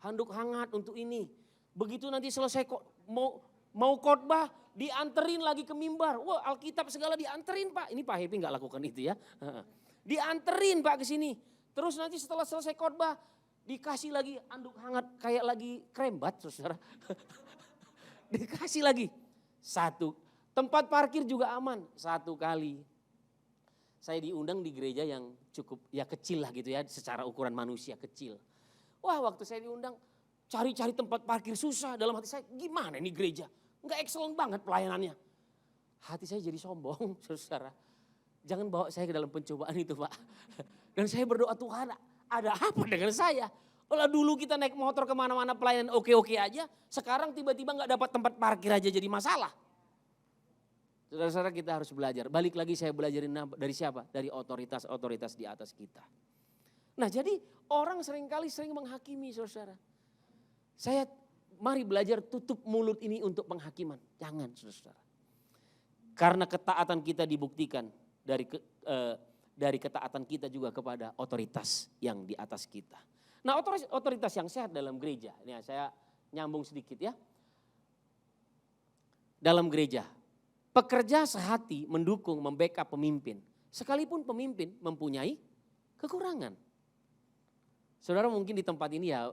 Handuk hangat untuk ini. Begitu nanti selesai mau khotbah dianterin lagi ke mimbar. Wah Alkitab segala dianterin Pak. Ini Pak Happy gak lakukan itu ya. Dianterin Pak ke sini. Terus nanti setelah selesai khotbah dikasih lagi anduk hangat kayak lagi krembat saudara. Dikasih lagi. Satu. Tempat parkir juga aman. Satu kali. Saya diundang di gereja yang cukup ya kecil lah gitu ya. Secara ukuran manusia kecil. Wah waktu saya diundang cari-cari tempat parkir susah. Dalam hati saya gimana ini gereja. Enggak excellent banget pelayanannya. Hati saya jadi sombong saudara. Jangan bawa saya ke dalam pencobaan itu Pak. Dan saya berdoa Tuhan ada apa dengan saya. Kalau dulu kita naik motor kemana-mana pelayanan oke-oke aja. Sekarang tiba-tiba gak dapat tempat parkir aja jadi masalah. Saudara-saudara kita harus belajar. Balik lagi saya belajarin dari siapa? Dari otoritas-otoritas di atas kita. Nah jadi orang seringkali menghakimi saudara. Mari belajar tutup mulut ini untuk penghakiman. Jangan saudara. Karena ketaatan kita dibuktikan dari ketaatan kita juga kepada otoritas yang di atas kita. Nah otoritas yang sehat dalam gereja. Ini saya nyambung sedikit ya. Dalam gereja. Pekerja sehati mendukung, membackup pemimpin. Sekalipun pemimpin mempunyai kekurangan. Saudara mungkin di tempat ini ya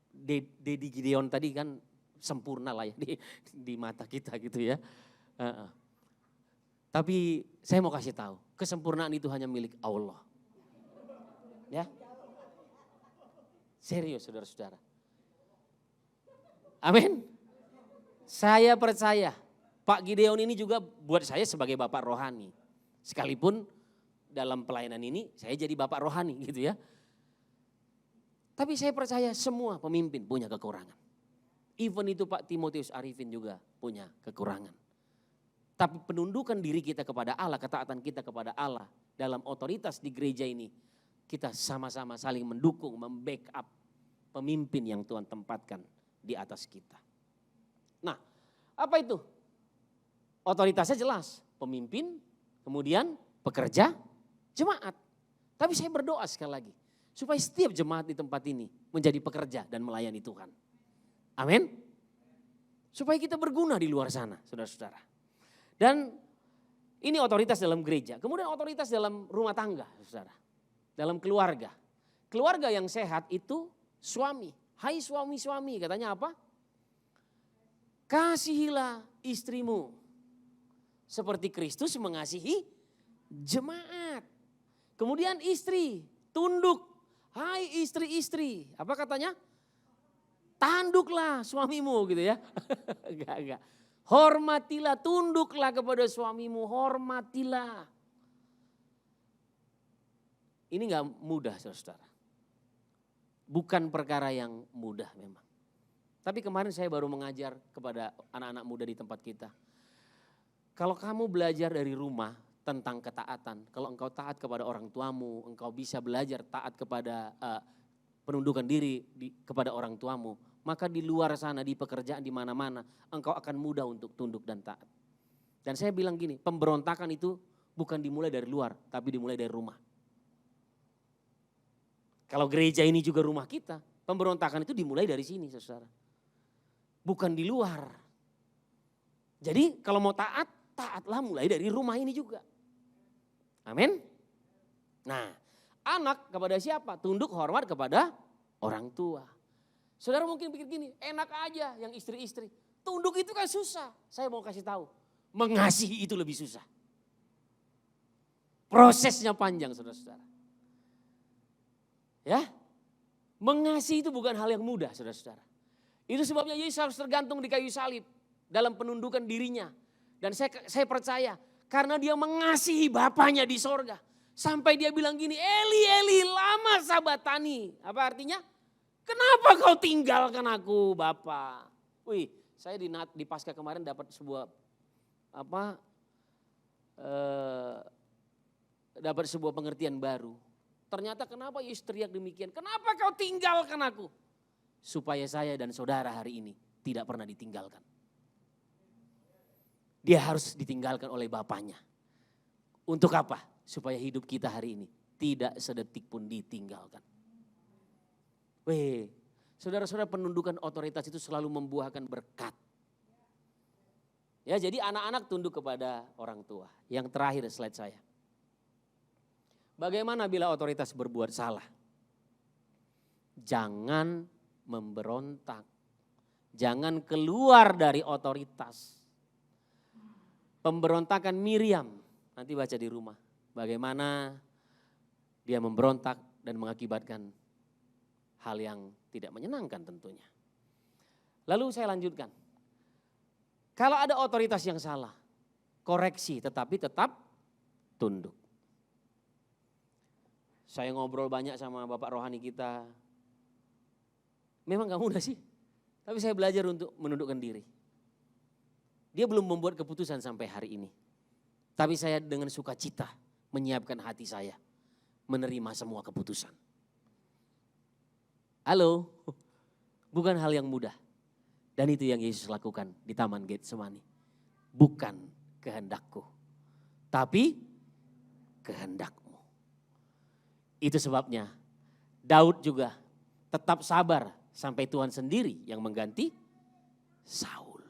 Dedi Gideon tadi kan sempurna lah ya di mata kita gitu ya. Tapi saya mau kasih tahu, kesempurnaan itu hanya milik Allah. Ya. Serius saudara-saudara. Amin. Saya percaya Pak Gideon ini juga buat saya sebagai bapak rohani. Sekalipun dalam pelayanan ini saya jadi bapak rohani gitu ya. Tapi saya percaya semua pemimpin punya kekurangan. Even itu Pak Timotius Arifin juga punya kekurangan. Tapi penundukan diri kita kepada Allah, ketaatan kita kepada Allah dalam otoritas di gereja ini, kita sama-sama saling mendukung, membackup pemimpin yang Tuhan tempatkan di atas kita. Nah, apa itu? Otoritasnya jelas, pemimpin, kemudian pekerja, jemaat. Tapi saya berdoa sekali lagi, supaya setiap jemaat di tempat ini menjadi pekerja dan melayani Tuhan. Amin. Supaya kita berguna di luar sana, saudara-saudara. Dan ini otoritas dalam gereja. Kemudian otoritas dalam rumah tangga, saudara. Dalam keluarga. Keluarga yang sehat itu suami. Hai suami-suami, katanya apa? Kasihilah istrimu. Seperti Kristus mengasihi jemaat. Kemudian istri, tunduk. Hai istri-istri, apa katanya? Tanduklah suamimu gitu ya. Enggak. Hormatilah, tunduklah kepada suamimu, hormatilah. Ini enggak mudah saudara. Bukan perkara yang mudah memang. Tapi kemarin saya baru mengajar kepada anak-anak muda di tempat kita. Kalau kamu belajar dari rumah tentang ketaatan, kalau engkau taat kepada orang tuamu, engkau bisa belajar taat kepada penundukan diri kepada orang tuamu, maka di luar sana, di pekerjaan, di mana-mana, engkau akan mudah untuk tunduk dan taat. Dan saya bilang gini, pemberontakan itu bukan dimulai dari luar, tapi dimulai dari rumah. Kalau gereja ini juga rumah kita, pemberontakan itu dimulai dari sini, saudara. Bukan di luar. Jadi kalau mau taat, taatlah mulai dari rumah ini juga. Amin. Nah, anak kepada siapa? Tunduk hormat kepada orang tua. Saudara mungkin pikir gini, enak aja yang istri-istri. Tunduk itu kan susah. Saya mau kasih tahu, mengasihi itu lebih susah. Prosesnya panjang saudara-saudara. Ya, mengasihi itu bukan hal yang mudah saudara-saudara. Itu sebabnya Yesus harus tergantung di kayu salib dalam penundukan dirinya. Dan saya percaya karena dia mengasihi Bapaknya di sorga. Sampai dia bilang gini, Eli, Eli, lama sabatani. Apa artinya? Kenapa kau tinggalkan aku Bapa? Wih, saya di Paskah kemarin dapat sebuah dapat sebuah pengertian baru. Ternyata kenapa Yesus teriak demikian? Kenapa kau tinggalkan aku? Supaya saya dan saudara hari ini tidak pernah ditinggalkan. Dia harus ditinggalkan oleh Bapaknya. Untuk apa? Supaya hidup kita hari ini tidak sedetik pun ditinggalkan. Weh, saudara-saudara penundukan otoritas itu selalu membuahkan berkat. Ya, jadi anak-anak tunduk kepada orang tua. Yang terakhir slide saya. Bagaimana bila otoritas berbuat salah? Jangan memberontak. Jangan keluar dari otoritas. Pemberontakan Miriam, nanti baca di rumah. Bagaimana dia memberontak dan mengakibatkan hal yang tidak menyenangkan tentunya. Lalu saya lanjutkan. Kalau ada otoritas yang salah, koreksi tetapi tetap tunduk. Saya ngobrol banyak sama bapak rohani kita. Memang gak mudah sih, tapi saya belajar untuk menundukkan diri. Dia belum membuat keputusan sampai hari ini. Tapi saya dengan sukacita menyiapkan hati saya menerima semua keputusan. Halo, bukan hal yang mudah. Dan itu yang Yesus lakukan di Taman Getsemani. Bukan kehendakku, tapi kehendakmu. Itu sebabnya Daud juga tetap sabar sampai Tuhan sendiri yang mengganti Saul.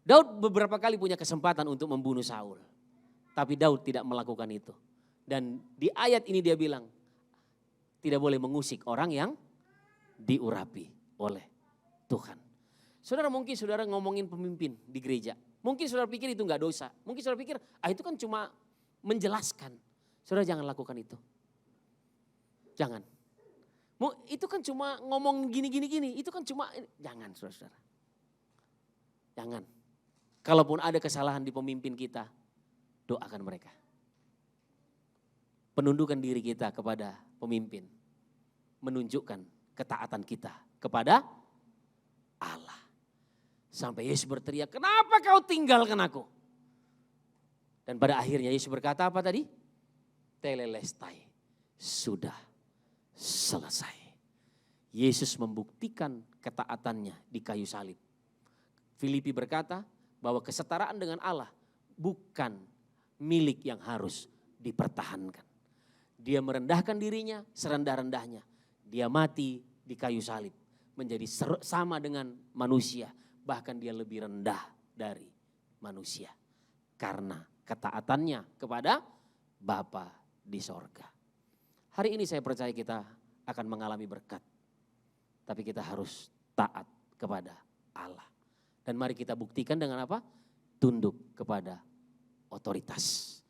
Daud beberapa kali punya kesempatan untuk membunuh Saul. Tapi Daud tidak melakukan itu. Dan di ayat ini dia bilang, tidak boleh mengusik orang yang diurapi oleh Tuhan. Saudara mungkin saudara ngomongin pemimpin di gereja. Mungkin saudara pikir itu enggak dosa. Mungkin saudara pikir itu kan cuma menjelaskan. Saudara jangan lakukan itu. Jangan. Itu kan cuma ngomong gini. Itu kan cuma, jangan saudara-saudara. Jangan. Kalaupun ada kesalahan di pemimpin kita, doakan mereka. penundukan diri kita kepada pemimpin menunjukkan ketaatan kita kepada Allah. Sampai Yesus berteriak, kenapa kau tinggalkan aku? Dan pada akhirnya Yesus berkata apa tadi? Telelestai, sudah selesai. Yesus membuktikan ketaatannya di kayu salib. Filipi berkata bahwa kesetaraan dengan Allah bukan milik yang harus dipertahankan. Dia merendahkan dirinya serendah-rendahnya. Dia mati di kayu salib menjadi sama dengan manusia. Bahkan dia lebih rendah dari manusia. Karena ketaatannya kepada Bapa di sorga. Hari ini saya percaya kita akan mengalami berkat. Tapi kita harus taat kepada Allah. Dan mari kita buktikan dengan apa? Tunduk kepada otoritas.